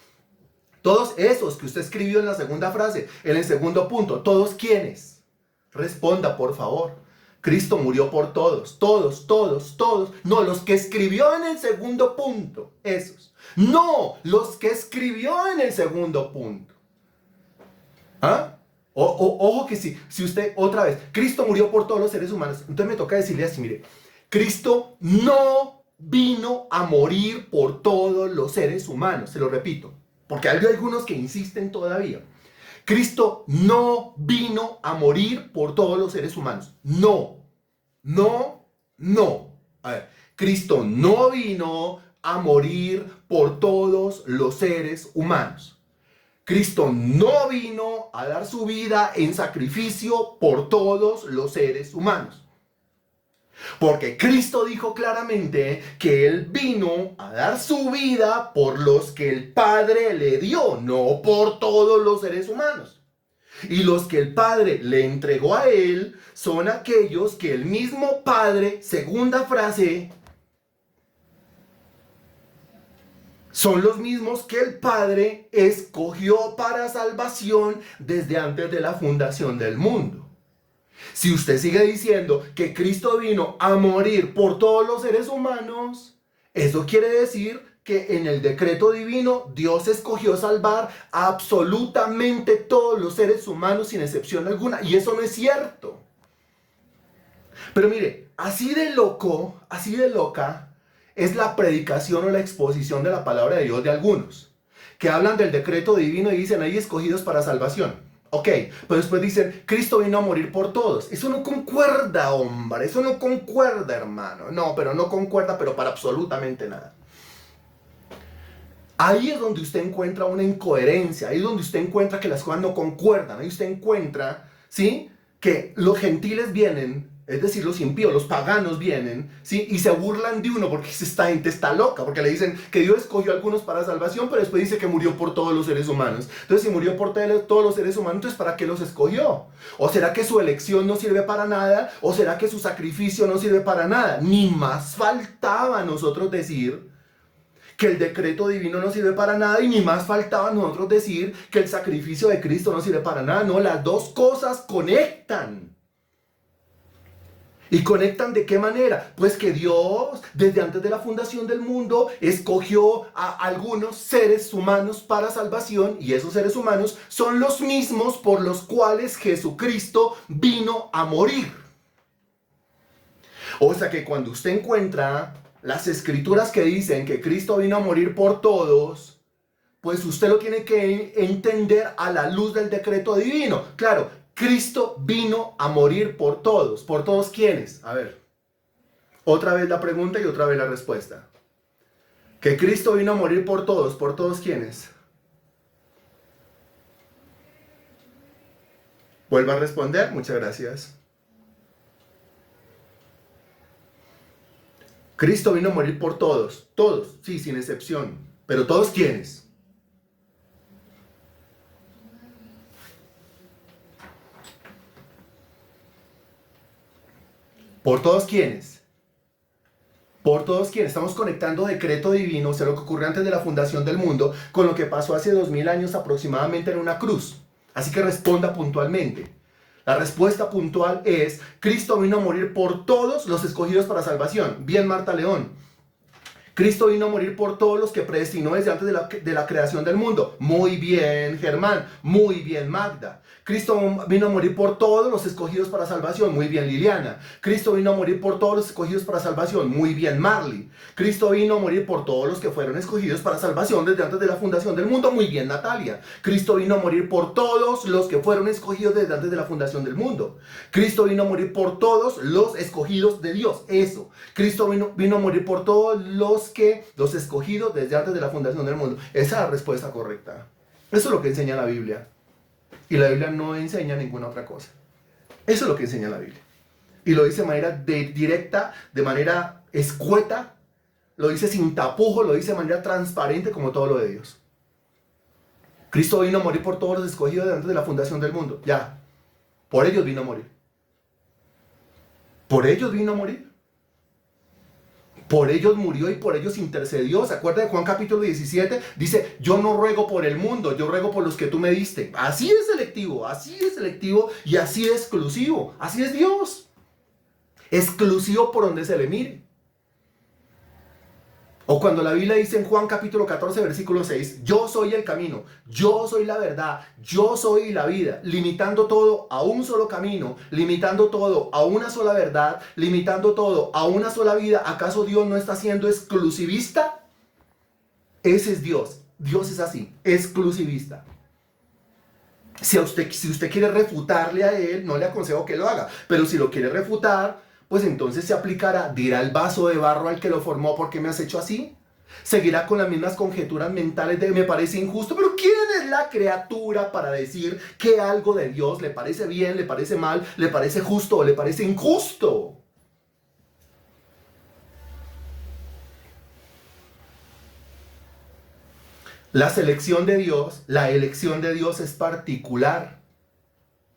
Todos esos que usted escribió en la segunda frase, en el segundo punto. ¿Todos quiénes? Responda, por favor. Cristo murió por todos. Todos, todos, todos. No, los que escribió en el segundo punto. Esos. No, los que escribió en el segundo punto. ¿Ah? Ojo que si usted, otra vez, Cristo murió por todos los seres humanos. Entonces me toca decirle así, mire. Cristo no vino a morir por todos los seres humanos. Se lo repito. Porque hay algunos que insisten todavía. Cristo no vino a morir por todos los seres humanos. No, no, no. A ver, Cristo no vino a morir por todos los seres humanos. Cristo no vino a dar su vida en sacrificio por todos los seres humanos. Porque Cristo dijo claramente que Él vino a dar su vida por los que el Padre le dio, no por todos los seres humanos. Y los que el Padre le entregó a Él son aquellos que el mismo Padre, segunda frase, son los mismos que el Padre escogió para salvación desde antes de la fundación del mundo. Si usted sigue diciendo que Cristo vino a morir por todos los seres humanos, eso quiere decir que en el decreto divino Dios escogió salvar a absolutamente todos los seres humanos sin excepción alguna. Y eso no es cierto. Pero mire, así de loco, así de loca es la predicación o la exposición de la palabra de Dios de algunos, que hablan del decreto divino y dicen, hay escogidos para salvación. Ok, pero después dicen, Cristo vino a morir por todos. Eso no concuerda, hombre, eso no concuerda, hermano. No, pero no concuerda, pero para absolutamente nada. Ahí es donde usted encuentra una incoherencia, ahí es donde usted encuentra que las cosas no concuerdan, ahí usted encuentra, ¿sí?, que los gentiles vienen, es decir, los impíos, los paganos vienen, ¿sí?, y se burlan de uno porque esta gente está loca, porque le dicen que Dios escogió a algunos para salvación, pero después dice que murió por todos los seres humanos. Entonces, si murió por todos los seres humanos, entonces ¿para qué los escogió? ¿O será que su elección no sirve para nada? ¿O será que su sacrificio no sirve para nada? Ni más faltaba a nosotros decir que el decreto divino no sirve para nada, y ni más faltaba a nosotros decir que el sacrificio de Cristo no sirve para nada. No, las dos cosas conectan. ¿Y conectan de qué manera? Pues que Dios, desde antes de la fundación del mundo, escogió a algunos seres humanos para salvación, y esos seres humanos son los mismos por los cuales Jesucristo vino a morir. O sea que cuando usted encuentra las escrituras que dicen que Cristo vino a morir por todos, pues usted lo tiene que entender a la luz del decreto divino. Claro, Cristo vino a morir por todos. ¿Por todos quiénes? A ver, otra vez la pregunta y otra vez la respuesta. Que Cristo vino a morir por todos quiénes. Vuelva a responder, muchas gracias. Cristo vino a morir por todos, sí, sin excepción. Pero ¿todos quiénes? ¿Por todos quiénes? Por todos quienes. Estamos conectando decreto divino, o sea, lo que ocurrió antes de la fundación del mundo, con lo que pasó hace 2000 años aproximadamente en una cruz. Así que responda puntualmente. La respuesta puntual es, Cristo vino a morir por todos los escogidos para salvación. Bien, Marta León. Cristo vino a morir por todos los que predestinó desde antes de la creación del mundo. Muy bien, Germán. Muy bien, Magda. Cristo vino a morir por todos los escogidos para salvación. Muy bien, Liliana. Cristo vino a morir por todos los escogidos para salvación. Muy bien, Marley. Cristo vino a morir por todos los que fueron escogidos para salvación desde antes de la fundación del mundo. Muy bien, Natalia. Cristo vino a morir por todos los que fueron escogidos desde antes de la fundación del mundo. Cristo vino a morir por todos los escogidos de Dios. Eso. Cristo vino a morir por todos los escogidos desde antes de la fundación del mundo. Esa es la respuesta correcta. Eso es lo que enseña la Biblia. Y la Biblia no enseña ninguna otra cosa. Eso es lo que enseña la Biblia. Y lo dice de manera directa, de manera escueta, lo dice sin tapujo, lo dice de manera transparente, como todo lo de Dios. Cristo vino a morir por todos los escogidos desde antes de la fundación del mundo. Ya. Por ellos vino a morir. Por ellos vino a morir. Por ellos murió y por ellos intercedió. ¿Se acuerda de Juan capítulo 17? Dice, yo no ruego por el mundo, yo ruego por los que tú me diste. Así de selectivo y así de exclusivo. Así es Dios. Exclusivo por donde se le mire. O cuando la Biblia dice en Juan capítulo 14, versículo 6, yo soy el camino, yo soy la verdad, yo soy la vida, limitando todo a un solo camino, limitando todo a una sola verdad, limitando todo a una sola vida. ¿Acaso Dios no está siendo exclusivista? Ese es Dios. Dios es así, exclusivista. Si usted quiere refutarle a Él, no le aconsejo que lo haga, pero si lo quiere refutar, pues entonces se aplicará, dirá el vaso de barro al que lo formó, ¿por qué me has hecho así? Seguirá con las mismas conjeturas mentales de me parece injusto, pero ¿quién es la criatura para decir que algo de Dios le parece bien, le parece mal, le parece justo o le parece injusto? La elección de Dios es particular,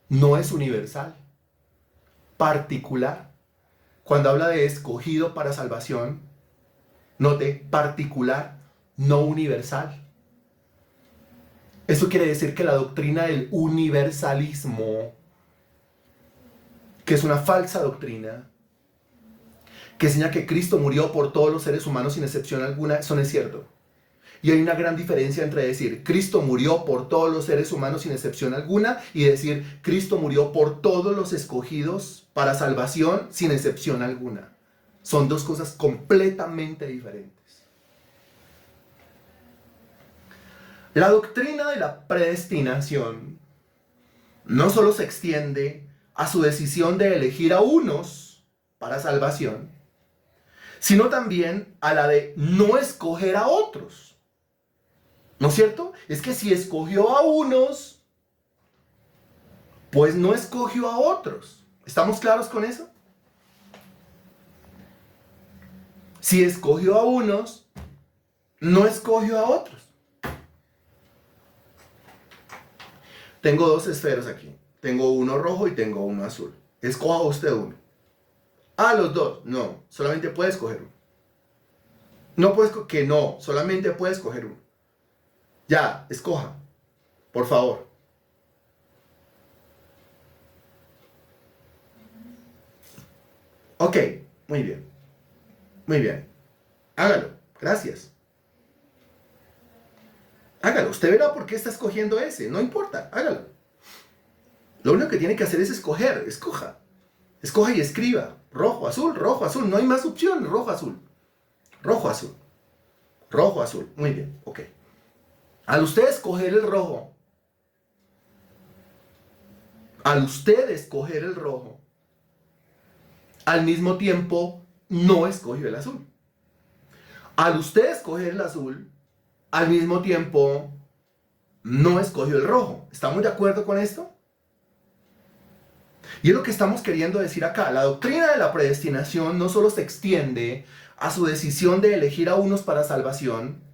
no es universal. Particular. Cuando habla de escogido para salvación, note, particular, no universal. Eso quiere decir que la doctrina del universalismo, que es una falsa doctrina, que enseña que Cristo murió por todos los seres humanos sin excepción alguna, eso no es cierto. Y hay una gran diferencia entre decir Cristo murió por todos los seres humanos sin excepción alguna y decir Cristo murió por todos los escogidos para salvación sin excepción alguna. Son dos cosas completamente diferentes. La doctrina de la predestinación no solo se extiende a su decisión de elegir a unos para salvación, sino también a la de no escoger a otros. ¿No es cierto? Es que si escogió a unos, pues no escogió a otros. ¿Estamos claros con eso? Si escogió a unos, no escogió a otros. Tengo dos esferos aquí. Tengo uno rojo y tengo uno azul. Escoja usted uno. Ah, los dos. No, solamente puede escoger uno. No puede que no, solamente puede escoger uno. Ya, escoja. Por favor. Ok, muy bien. Muy bien. Hágalo. Gracias. Hágalo. Usted verá por qué está escogiendo ese. No importa. Hágalo. Lo único que tiene que hacer es escoger. Escoja. Escoja y escriba. Rojo, azul, rojo, azul. No hay más opción. Rojo, azul. Rojo, azul. Rojo, azul. Muy bien. Ok. Al usted escoger el rojo, al mismo tiempo no escogió el azul. Al usted escoger el azul, al mismo tiempo no escogió el rojo. ¿Estamos de acuerdo con esto? Y es lo que estamos queriendo decir acá. La doctrina de la predestinación no solo se extiende a su decisión de elegir a unos para salvación,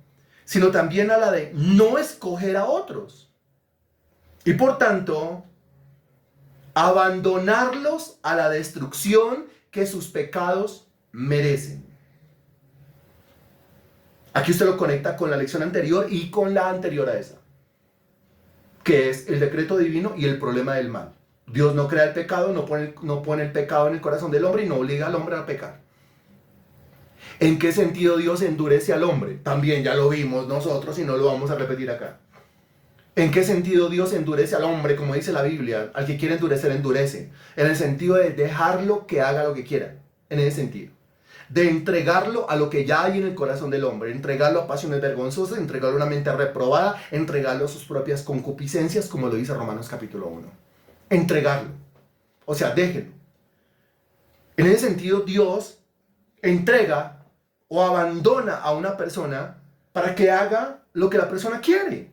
sino también a la de no escoger a otros. Y por tanto, abandonarlos a la destrucción que sus pecados merecen. Aquí usted lo conecta con la lección anterior y con la anterior a esa, que es el decreto divino y el problema del mal. Dios no crea el pecado, no pone el pecado en el corazón del hombre y no obliga al hombre a pecar. ¿En qué sentido Dios endurece al hombre? También ya lo vimos nosotros y no lo vamos a repetir acá. ¿En qué sentido Dios endurece al hombre? Como dice la Biblia, al que quiere endurecer, endurece. En el sentido de dejarlo que haga lo que quiera. En ese sentido. De entregarlo a lo que ya hay en el corazón del hombre. Entregarlo a pasiones vergonzosas, entregarlo a una mente reprobada, entregarlo a sus propias concupiscencias, como lo dice Romanos capítulo 1. Entregarlo. O sea, déjenlo. En ese sentido, Dios entrega o abandona a una persona para que haga lo que la persona quiere.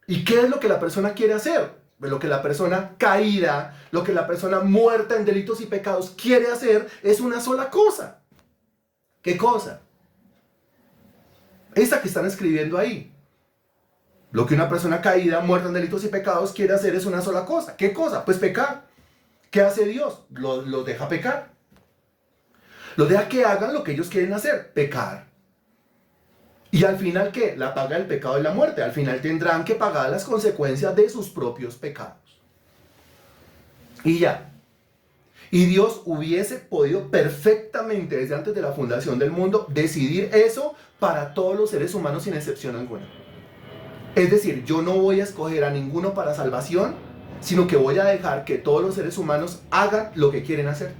¿Y qué es lo que la persona quiere hacer? Lo que la persona caída, lo que la persona muerta en delitos y pecados quiere hacer es una sola cosa. ¿Qué cosa? Esta que están escribiendo ahí. Lo que una persona caída, muerta en delitos y pecados quiere hacer es una sola cosa. ¿Qué cosa? Pues pecar. ¿Qué hace Dios? Los deja pecar. Los deja que hagan lo que ellos quieren hacer, pecar. Y al final, ¿qué? La paga del pecado es la muerte. Al final tendrán que pagar las consecuencias de sus propios pecados. Y ya. Y Dios hubiese podido perfectamente, desde antes de la fundación del mundo, decidir eso para todos los seres humanos sin excepción alguna. Es decir, yo no voy a escoger a ninguno para salvación, sino que voy a dejar que todos los seres humanos hagan lo que quieren hacer.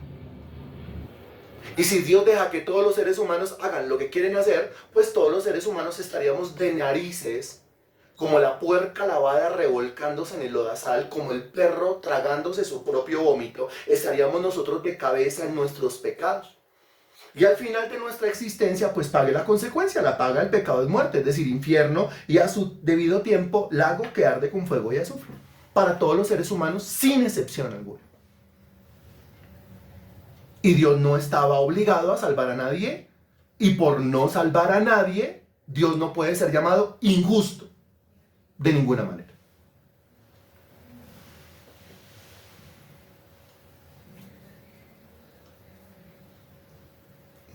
Y si Dios deja que todos los seres humanos hagan lo que quieren hacer, pues todos los seres humanos estaríamos de narices, como la puerca lavada revolcándose en el lodazal, como el perro tragándose su propio vómito, estaríamos nosotros de cabeza en nuestros pecados. Y al final de nuestra existencia, pues pague la consecuencia, la paga el pecado es muerte, es decir, infierno, y a su debido tiempo, lago que arde con fuego y azufre, para todos los seres humanos, sin excepción alguna. Y Dios no estaba obligado a salvar a nadie, y por no salvar a nadie, Dios no puede ser llamado injusto de ninguna manera.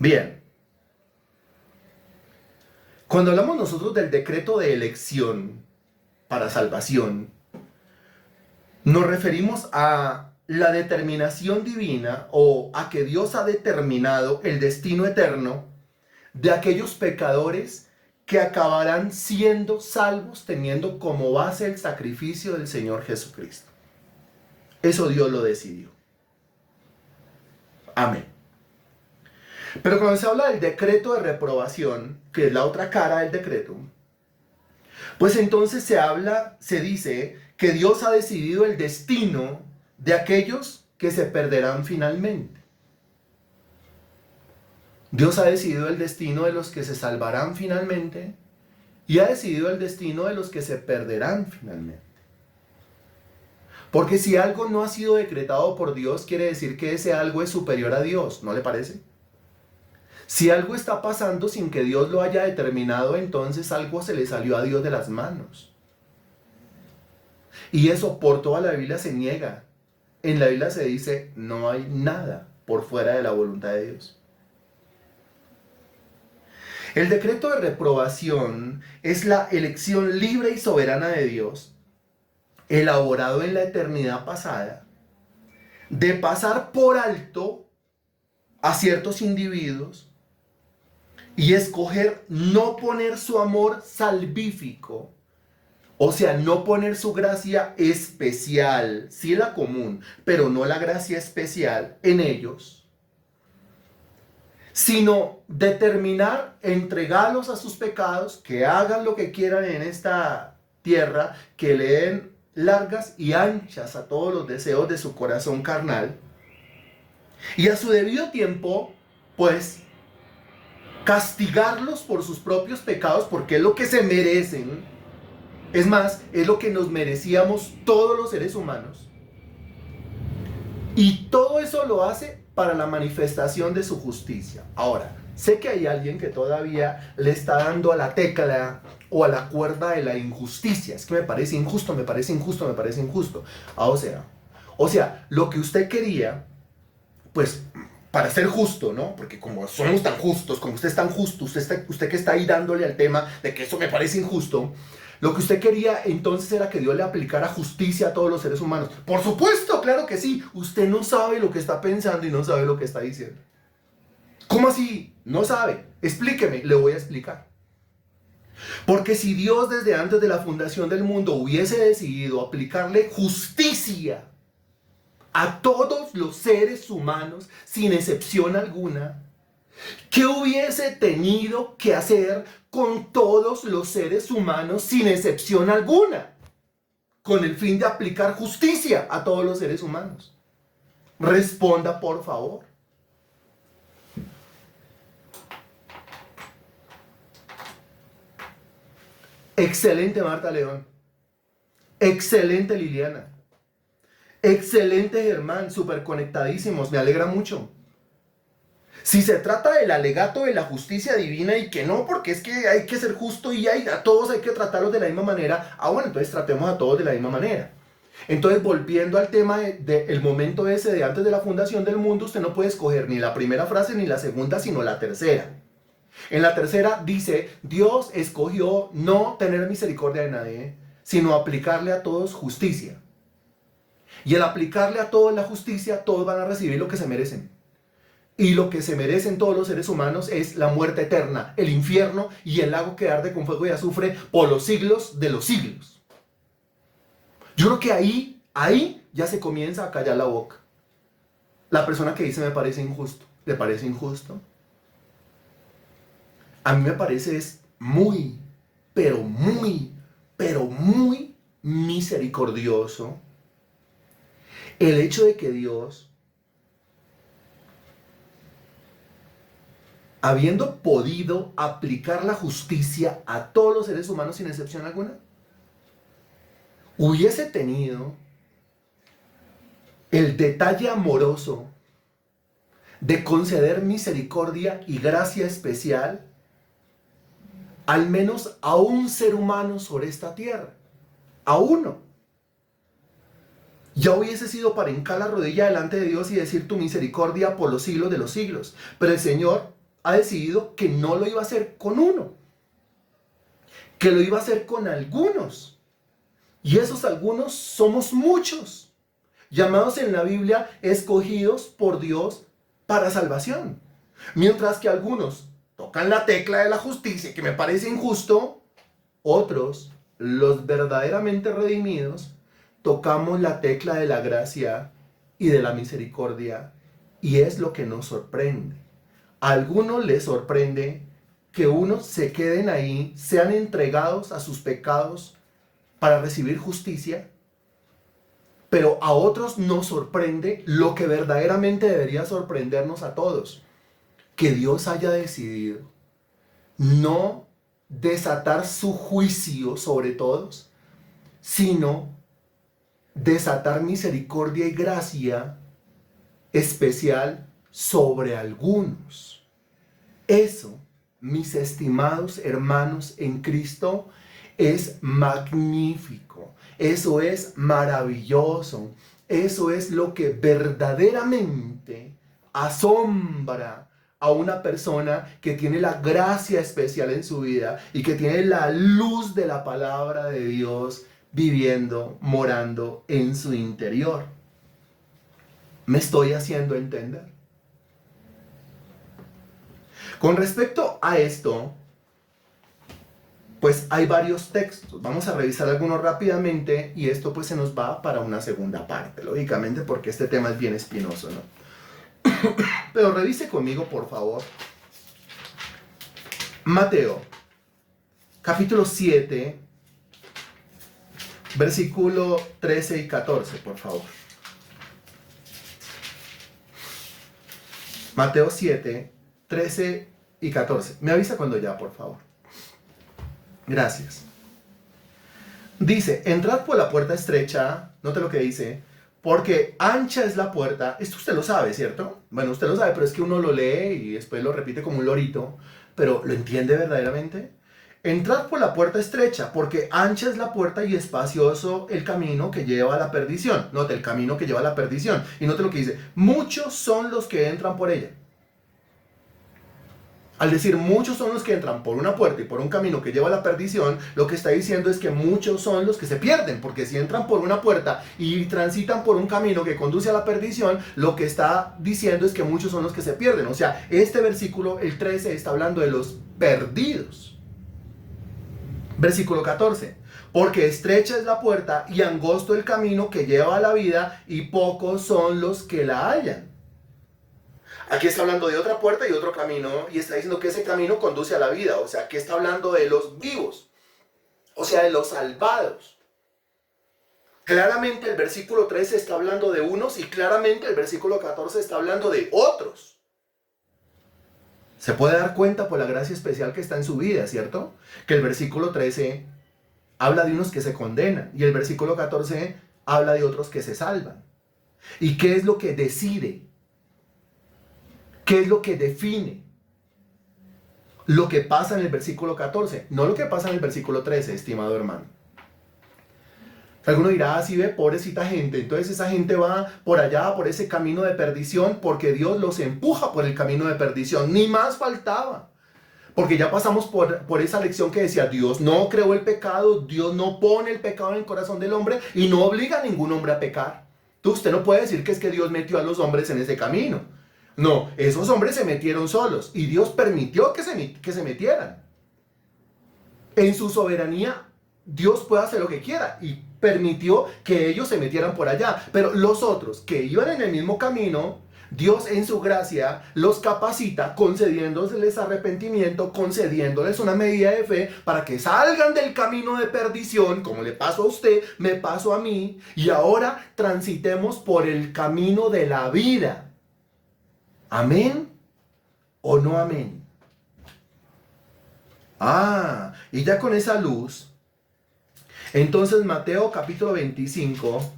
Bien, cuando hablamos nosotros del decreto de elección para salvación, nos referimos a la determinación divina o a que Dios ha determinado el destino eterno de aquellos pecadores que acabarán siendo salvos teniendo como base el sacrificio del Señor Jesucristo. Eso Dios lo decidió. Amén. Pero cuando se habla del decreto de reprobación, que es la otra cara del decreto, pues entonces se dice que Dios ha decidido el destino de aquellos que se perderán finalmente. Dios ha decidido el destino de los que se salvarán finalmente y ha decidido el destino de los que se perderán finalmente. Porque si algo no ha sido decretado por Dios, quiere decir que ese algo es superior a Dios, ¿no le parece? Si algo está pasando sin que Dios lo haya determinado, entonces algo se le salió a Dios de las manos. Y eso por toda la Biblia se niega. En la Biblia se dice, no hay nada por fuera de la voluntad de Dios. El decreto de reprobación es la elección libre y soberana de Dios, elaborado en la eternidad pasada, de pasar por alto a ciertos individuos y escoger no poner su amor salvífico, o sea, no poner su gracia especial, sí la común, pero no la gracia especial en ellos, sino determinar entregarlos a sus pecados, que hagan lo que quieran en esta tierra, que le den largas y anchas a todos los deseos de su corazón carnal, y a su debido tiempo, pues, castigarlos por sus propios pecados, porque es lo que se merecen. Es más, es lo que nos merecíamos todos los seres humanos. Y todo eso lo hace para la manifestación de su justicia. Ahora, sé que hay alguien que todavía le está dando a la tecla o a la cuerda de la injusticia. Es que me parece injusto, me parece injusto, me parece injusto. O sea, lo que usted quería, pues, para ser justo, ¿no? Porque como somos tan justos, como usted es tan justo, usted que está ahí dándole al tema de que eso me parece injusto, lo que usted quería entonces era que Dios le aplicara justicia a todos los seres humanos. Por supuesto, claro que sí. Usted no sabe lo que está pensando y no sabe lo que está diciendo. ¿Cómo así? No sabe. Explíqueme, le voy a explicar. Porque si Dios desde antes de la fundación del mundo hubiese decidido aplicarle justicia a todos los seres humanos, sin excepción alguna, ¿qué hubiese tenido que hacer con todos los seres humanos, sin excepción alguna? Con el fin de aplicar justicia a todos los seres humanos. Responda, por favor. Excelente, Marta León. Excelente, Liliana. Excelente, Germán. Súper conectadísimos. Me alegra mucho. Si se trata del alegato de la justicia divina y que no, porque es que hay que ser justo y a todos hay que tratarlos de la misma manera, bueno, entonces tratemos a todos de la misma manera. Entonces, volviendo al tema del momento ese de antes de la fundación del mundo, usted no puede escoger ni la primera frase ni la segunda, sino la tercera. En la tercera dice, Dios escogió no tener misericordia de nadie, sino aplicarle a todos justicia. Y al aplicarle a todos la justicia, todos van a recibir lo que se merecen. Y lo que se merecen todos los seres humanos es la muerte eterna, el infierno y el lago que arde con fuego y azufre por los siglos de los siglos. Yo creo que ahí ya se comienza a callar la boca. La persona que dice me parece injusto, ¿le parece injusto? A mí me parece es muy, pero muy, pero muy misericordioso el hecho de que Dios, habiendo podido aplicar la justicia a todos los seres humanos sin excepción alguna, hubiese tenido el detalle amoroso de conceder misericordia y gracia especial al menos a un ser humano sobre esta tierra, a uno. Ya hubiese sido para hincar la rodilla delante de Dios y decir tu misericordia por los siglos de los siglos. Pero el Señor ha decidido que no lo iba a hacer con uno, que lo iba a hacer con algunos. Y esos algunos somos muchos, llamados en la Biblia escogidos por Dios para salvación. Mientras que algunos tocan la tecla de la justicia, que me parece injusto, otros, los verdaderamente redimidos, tocamos la tecla de la gracia y de la misericordia, y es lo que nos sorprende. A algunos les sorprende que unos se queden ahí, sean entregados a sus pecados para recibir justicia, pero a otros nos sorprende lo que verdaderamente debería sorprendernos a todos, que Dios haya decidido no desatar su juicio sobre todos, sino desatar misericordia y gracia especial sobre algunos. Eso, mis estimados hermanos en Cristo, es magnífico. Eso es maravilloso. Eso es lo que verdaderamente asombra a una persona que tiene la gracia especial en su vida y que tiene la luz de la palabra de Dios viviendo, morando en su interior. ¿Me estoy haciendo entender? Con respecto a esto, pues hay varios textos. Vamos a revisar algunos rápidamente y esto pues se nos va para una segunda parte, lógicamente, porque este tema es bien espinoso, ¿no? Pero revise conmigo, por favor, Mateo, capítulo 7, versículo 13 y 14, por favor. Mateo 7, 13 y 14. Me avisa cuando ya, por favor. Gracias. Dice, entrad por la puerta estrecha, note lo que dice, porque ancha es la puerta. Esto usted lo sabe, ¿cierto? Bueno, usted lo sabe, pero es que uno lo lee y después lo repite como un lorito, pero ¿lo entiende verdaderamente? Entrad por la puerta estrecha, porque ancha es la puerta y espacioso el camino que lleva a la perdición. Note, el camino que lleva a la perdición. Y note lo que dice, muchos son los que entran por ella. Al decir muchos son los que entran por una puerta y por un camino que lleva a la perdición, lo que está diciendo es que muchos son los que se pierden, porque si entran por una puerta y transitan por un camino que conduce a la perdición, lo que está diciendo es que muchos son los que se pierden. O sea, este versículo, el 13, está hablando de los perdidos. Versículo 14. Porque estrecha es la puerta y angosto el camino que lleva a la vida y pocos son los que la hallan. Aquí está hablando de otra puerta y otro camino y está diciendo que ese camino conduce a la vida. O sea, que está hablando de los vivos, o sea, de los salvados. Claramente el versículo 13 está hablando de unos y claramente el versículo 14 está hablando de otros. Se puede dar cuenta por la gracia especial que está en su vida, ¿cierto? Que el versículo 13 habla de unos que se condenan y el versículo 14 habla de otros que se salvan. ¿Y qué es lo que decide? ¿Qué es lo que define lo que pasa en el versículo 14? No lo que pasa en el versículo 13, estimado hermano. Alguno dirá, así ve, pobrecita gente. Entonces esa gente va por allá, por ese camino de perdición, porque Dios los empuja por el camino de perdición. Ni más faltaba. Porque ya pasamos por esa lección que decía, Dios no creó el pecado, Dios no pone el pecado en el corazón del hombre y no obliga a ningún hombre a pecar. Entonces usted no puede decir que es que Dios metió a los hombres en ese camino. No, esos hombres se metieron solos y Dios permitió que se metieran. En su soberanía, Dios puede hacer lo que quiera y permitió que ellos se metieran por allá. Pero los otros que iban en el mismo camino, Dios en su gracia los capacita concediéndoles arrepentimiento, concediéndoles una medida de fe para que salgan del camino de perdición, como le pasó a usted, me pasó a mí, y ahora transitemos por el camino de la vida. ¿Amén o no amén? Y ya con esa luz, entonces Mateo capítulo 25,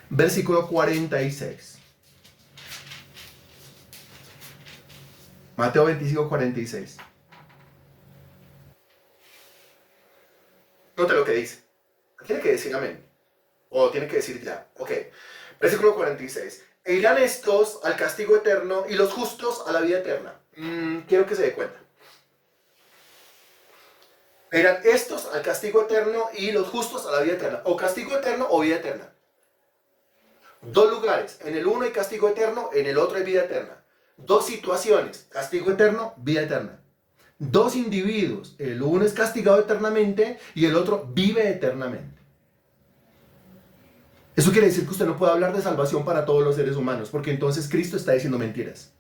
versículo 46. Mateo 25:46. Note lo que dice. Tiene que decir amén. O tiene que decir ya. Ok. Versículo 46. E irán estos al castigo eterno y los justos a la vida eterna. Quiero que se dé cuenta. E irán estos al castigo eterno y los justos a la vida eterna. O castigo eterno o vida eterna. Dos lugares. En el uno hay castigo eterno, en el otro hay vida eterna. Dos situaciones. Castigo eterno, vida eterna. Dos individuos. El uno es castigado eternamente y el otro vive eternamente. Eso quiere decir que usted no puede hablar de salvación para todos los seres humanos, porque entonces Cristo está diciendo mentiras.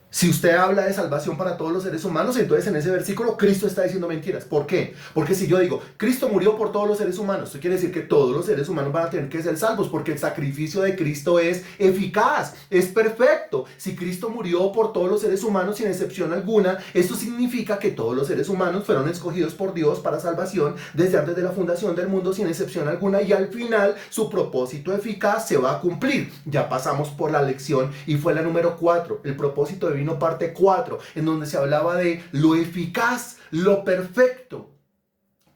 Si usted habla de salvación para todos los seres humanos, entonces en ese versículo Cristo está diciendo mentiras. ¿Por qué? Porque si yo digo, Cristo murió por todos los seres humanos, eso quiere decir que todos los seres humanos van a tener que ser salvos, porque el sacrificio de Cristo es eficaz, es perfecto. Si Cristo murió por todos los seres humanos sin excepción alguna, esto significa que todos los seres humanos fueron escogidos por Dios para salvación desde antes de la fundación del mundo sin excepción alguna, y al final su propósito eficaz se va a cumplir. Ya pasamos por la lección y fue la número 4, el propósito divino parte 4, en donde se hablaba de lo eficaz, lo perfecto,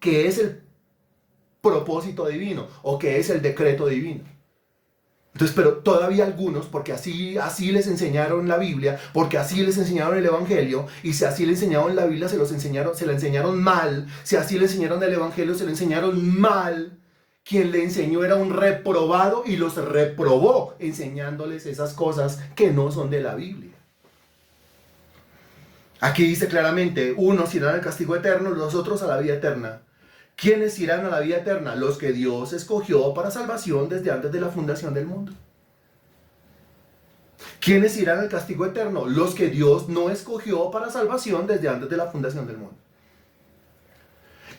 que es el propósito divino o que es el decreto divino. Entonces, pero todavía algunos, porque así les enseñaron la Biblia, porque así les enseñaron el Evangelio, y si así les enseñaron la Biblia, se la enseñaron mal. Si así le enseñaron el Evangelio, se lo enseñaron mal. Quien le enseñó era un reprobado y los reprobó enseñándoles esas cosas que no son de la Biblia. Aquí dice claramente, unos irán al castigo eterno, los otros a la vida eterna. ¿Quiénes irán a la vida eterna? Los que Dios escogió para salvación desde antes de la fundación del mundo. ¿Quiénes irán al castigo eterno? Los que Dios no escogió para salvación desde antes de la fundación del mundo.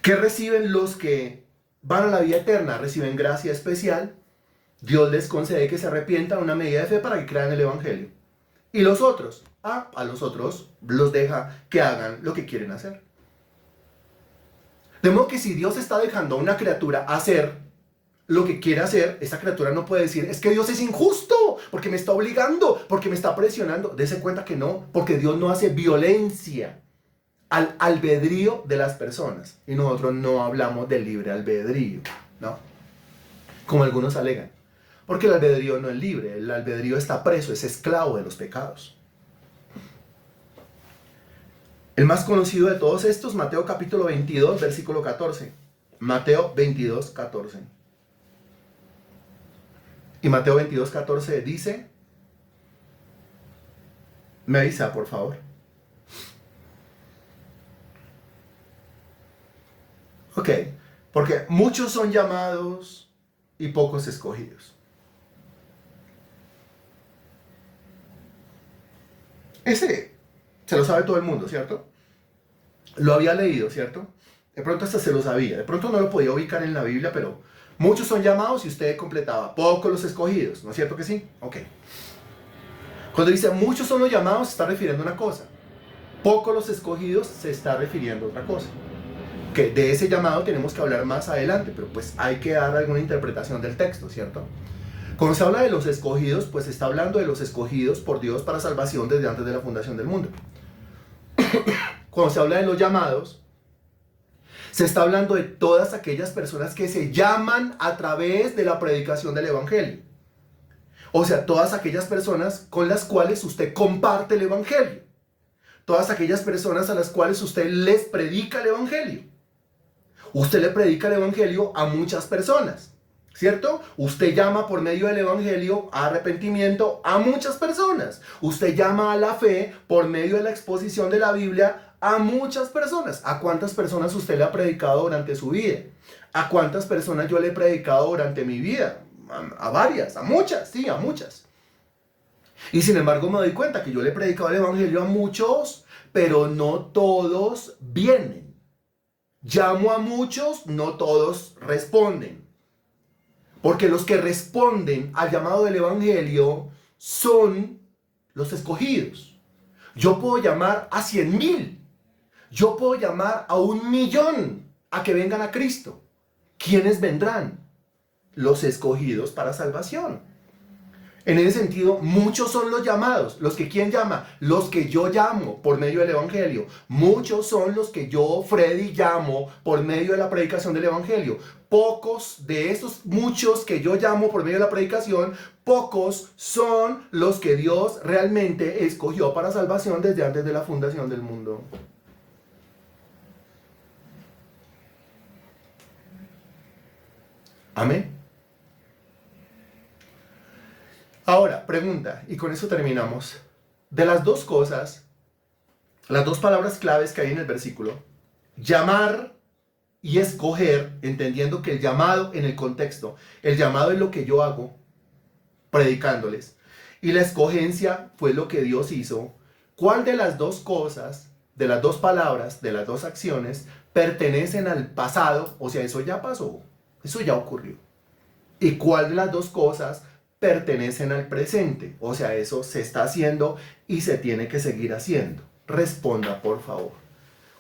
¿Qué reciben los que van a la vida eterna? Reciben gracia especial. Dios les concede que se arrepientan, una medida de fe para que crean el Evangelio. ¿Y los otros? A los otros los deja que hagan lo que quieren hacer. De modo que si Dios está dejando a una criatura hacer lo que quiere hacer, esa criatura no puede decir, es que Dios es injusto, porque me está obligando, porque me está presionando. Dese cuenta que no, porque Dios no hace violencia al albedrío de las personas. Y nosotros no hablamos del libre albedrío, ¿no? Como algunos alegan. Porque el albedrío no es libre, el albedrío está preso, es esclavo de los pecados. El más conocido de todos estos, Mateo capítulo 22, versículo 14. Mateo 22, 14. Y Mateo 22, 14 dice, me avisa por favor. Ok, porque muchos son llamados y pocos escogidos. Ese se lo sabe todo el mundo, ¿cierto? Lo había leído, ¿cierto? De pronto hasta se lo sabía. De pronto no lo podía ubicar en la Biblia, pero muchos son llamados y usted completaba. Pocos los escogidos, ¿no es cierto que sí? Ok. Cuando dice muchos son los llamados, se está refiriendo a una cosa. Pocos los escogidos, se está refiriendo a otra cosa. Que de ese llamado tenemos que hablar más adelante, pero pues hay que dar alguna interpretación del texto, ¿cierto? Cuando se habla de los escogidos, pues se está hablando de los escogidos por Dios para salvación desde antes de la fundación del mundo. Cuando se habla de los llamados, se está hablando de todas aquellas personas que se llaman a través de la predicación del Evangelio. O sea, todas aquellas personas con las cuales usted comparte el Evangelio. Todas aquellas personas a las cuales usted les predica el Evangelio. Usted le predica el Evangelio a muchas personas, ¿cierto? Usted llama por medio del Evangelio a arrepentimiento a muchas personas. Usted llama a la fe por medio de la exposición de la Biblia a muchas personas. ¿A cuántas personas usted le ha predicado durante su vida? ¿A cuántas personas yo le he predicado durante mi vida? A varias, a muchas, sí, a muchas. Y sin embargo me doy cuenta que yo le he predicado el Evangelio a muchos, pero no todos vienen. Llamo a muchos, no todos responden. Porque los que responden al llamado del Evangelio son los escogidos. Yo puedo llamar a 100,000. Yo puedo llamar a 1,000,000 a que vengan a Cristo. ¿Quiénes vendrán? Los escogidos para salvación. En ese sentido, muchos son los llamados. ¿Los que quién llama? Los que yo llamo por medio del Evangelio. Muchos son los que yo, Freddy, llamo por medio de la predicación del Evangelio. Pocos de esos muchos que yo llamo por medio de la predicación, pocos son los que Dios realmente escogió para salvación desde antes de la fundación del mundo. Amén. Ahora, pregunta, y con eso terminamos. De las dos cosas, las dos palabras claves que hay en el versículo, llamar y escoger, entendiendo que el llamado en el contexto, el llamado es lo que yo hago, predicándoles, y la escogencia fue lo que Dios hizo. ¿Cuál de las dos cosas, de las dos palabras, de las dos acciones, pertenecen al pasado? O sea, eso ya pasó, eso ya ocurrió. ¿Y cuál de las dos cosas pertenecen al presente? O sea, eso se está haciendo y se tiene que seguir haciendo. Responda, por favor.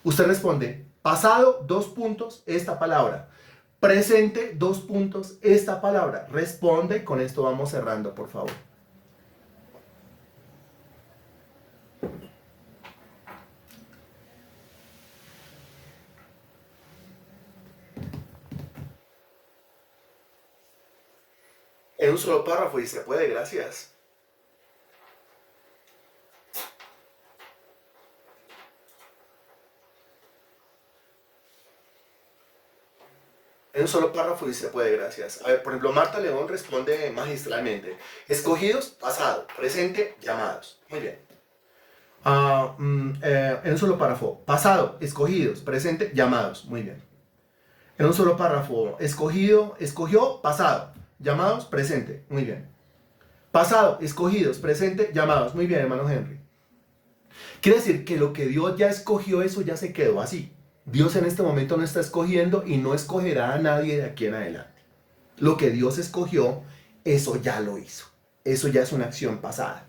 Usted responde, pasado, dos puntos, esta palabra. Presente, dos puntos, esta palabra. Responde y con esto vamos cerrando, por favor. En un solo párrafo y se puede, gracias. En un solo párrafo y se puede, gracias. A ver, por ejemplo, Marta León responde magistralmente. Escogidos, pasado. Presente, llamados. Muy bien. En un solo párrafo. Pasado, escogidos. Presente, llamados. Muy bien. En un solo párrafo. Escogido, escogió, pasado. Llamados, presente. Muy bien. Pasado, escogidos. Presente, llamados. Muy bien, hermano Henry. Quiere decir que lo que Dios ya escogió, eso ya se quedó así. Dios en este momento no está escogiendo y no escogerá a nadie de aquí en adelante. Lo que Dios escogió, eso ya lo hizo. Eso ya es una acción pasada.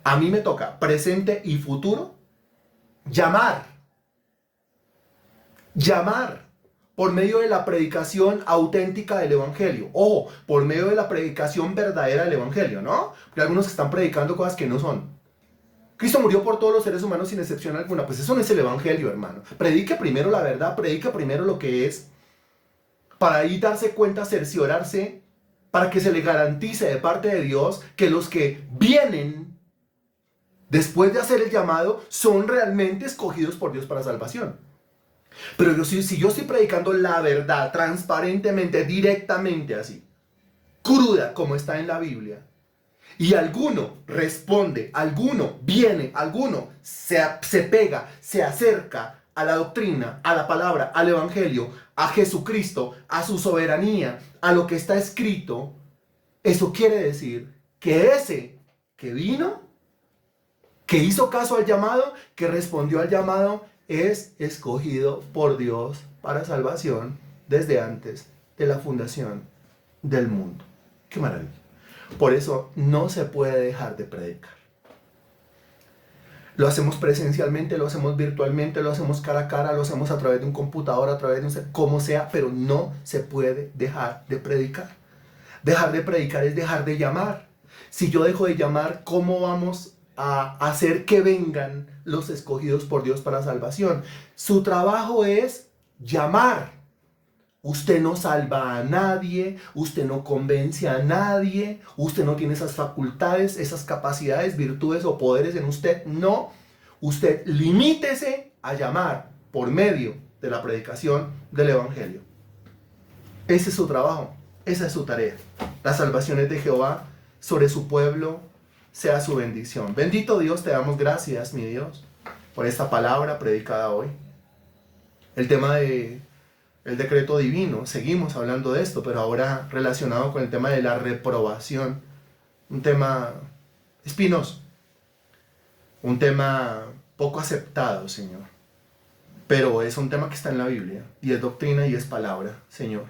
A mí me toca presente y futuro llamar. Llamar por medio de la predicación auténtica del Evangelio. Ojo, por medio de la predicación verdadera del Evangelio, ¿no? Porque algunos están predicando cosas que no son. Cristo murió por todos los seres humanos sin excepción alguna. Pues eso no es el Evangelio, hermano. Predique primero la verdad, predique primero lo que es, para ahí darse cuenta, cerciorarse, para que se le garantice de parte de Dios que los que vienen después de hacer el llamado son realmente escogidos por Dios para salvación. Pero si yo estoy predicando la verdad transparentemente, directamente así, cruda como está en la Biblia, y alguno responde, alguno viene, alguno se pega, se acerca a la doctrina, a la palabra, al Evangelio, a Jesucristo, a su soberanía, a lo que está escrito, eso quiere decir que ese que vino, que hizo caso al llamado, que respondió al llamado, es escogido por Dios para salvación desde antes de la fundación del mundo. ¡Qué maravilla! Por eso no se puede dejar de predicar. Lo hacemos presencialmente, lo hacemos virtualmente, lo hacemos cara a cara, lo hacemos a través de un computador, a través de un ser, como sea, pero no se puede dejar de predicar. Dejar de predicar es dejar de llamar. Si yo dejo de llamar, ¿cómo vamos a hacer que vengan los escogidos por Dios para salvación? Su trabajo es llamar. Usted no salva a nadie, usted no convence a nadie, usted no tiene esas facultades, esas capacidades, virtudes o poderes en usted. No, usted limítese a llamar por medio de la predicación del Evangelio. Ese es su trabajo, esa es su tarea. Las salvaciones de Jehová sobre su pueblo sea su bendición. Bendito Dios, te damos gracias, mi Dios, por esta palabra predicada hoy. El tema de el decreto divino, seguimos hablando de esto, pero ahora relacionado con el tema de la reprobación, un tema espinoso, un tema poco aceptado, Señor, pero es un tema que está en la Biblia, y es doctrina y es palabra, Señor,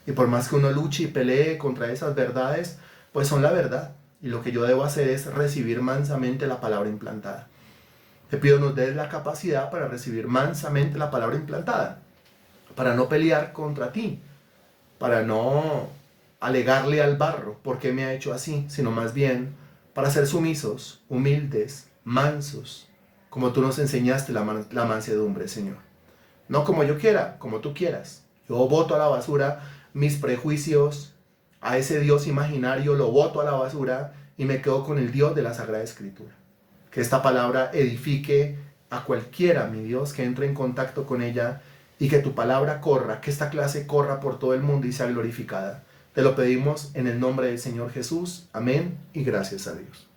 y por más que uno luche y pelee contra esas verdades, pues son la verdad, y lo que yo debo hacer es recibir mansamente la palabra implantada. Te pido nos des la capacidad para recibir mansamente la palabra implantada, para no pelear contra ti, para no alegarle al barro por qué me ha hecho así, sino más bien para ser sumisos, humildes, mansos, como tú nos enseñaste la mansedumbre, Señor. No como yo quiera, como tú quieras. Yo boto a la basura mis prejuicios, a ese Dios imaginario lo boto a la basura y me quedo con el Dios de la Sagrada Escritura. Que esta palabra edifique a cualquiera, mi Dios, que entre en contacto con ella y que tu palabra corra, que esta clase corra por todo el mundo y sea glorificada. Te lo pedimos en el nombre del Señor Jesús. Amén y gracias a Dios.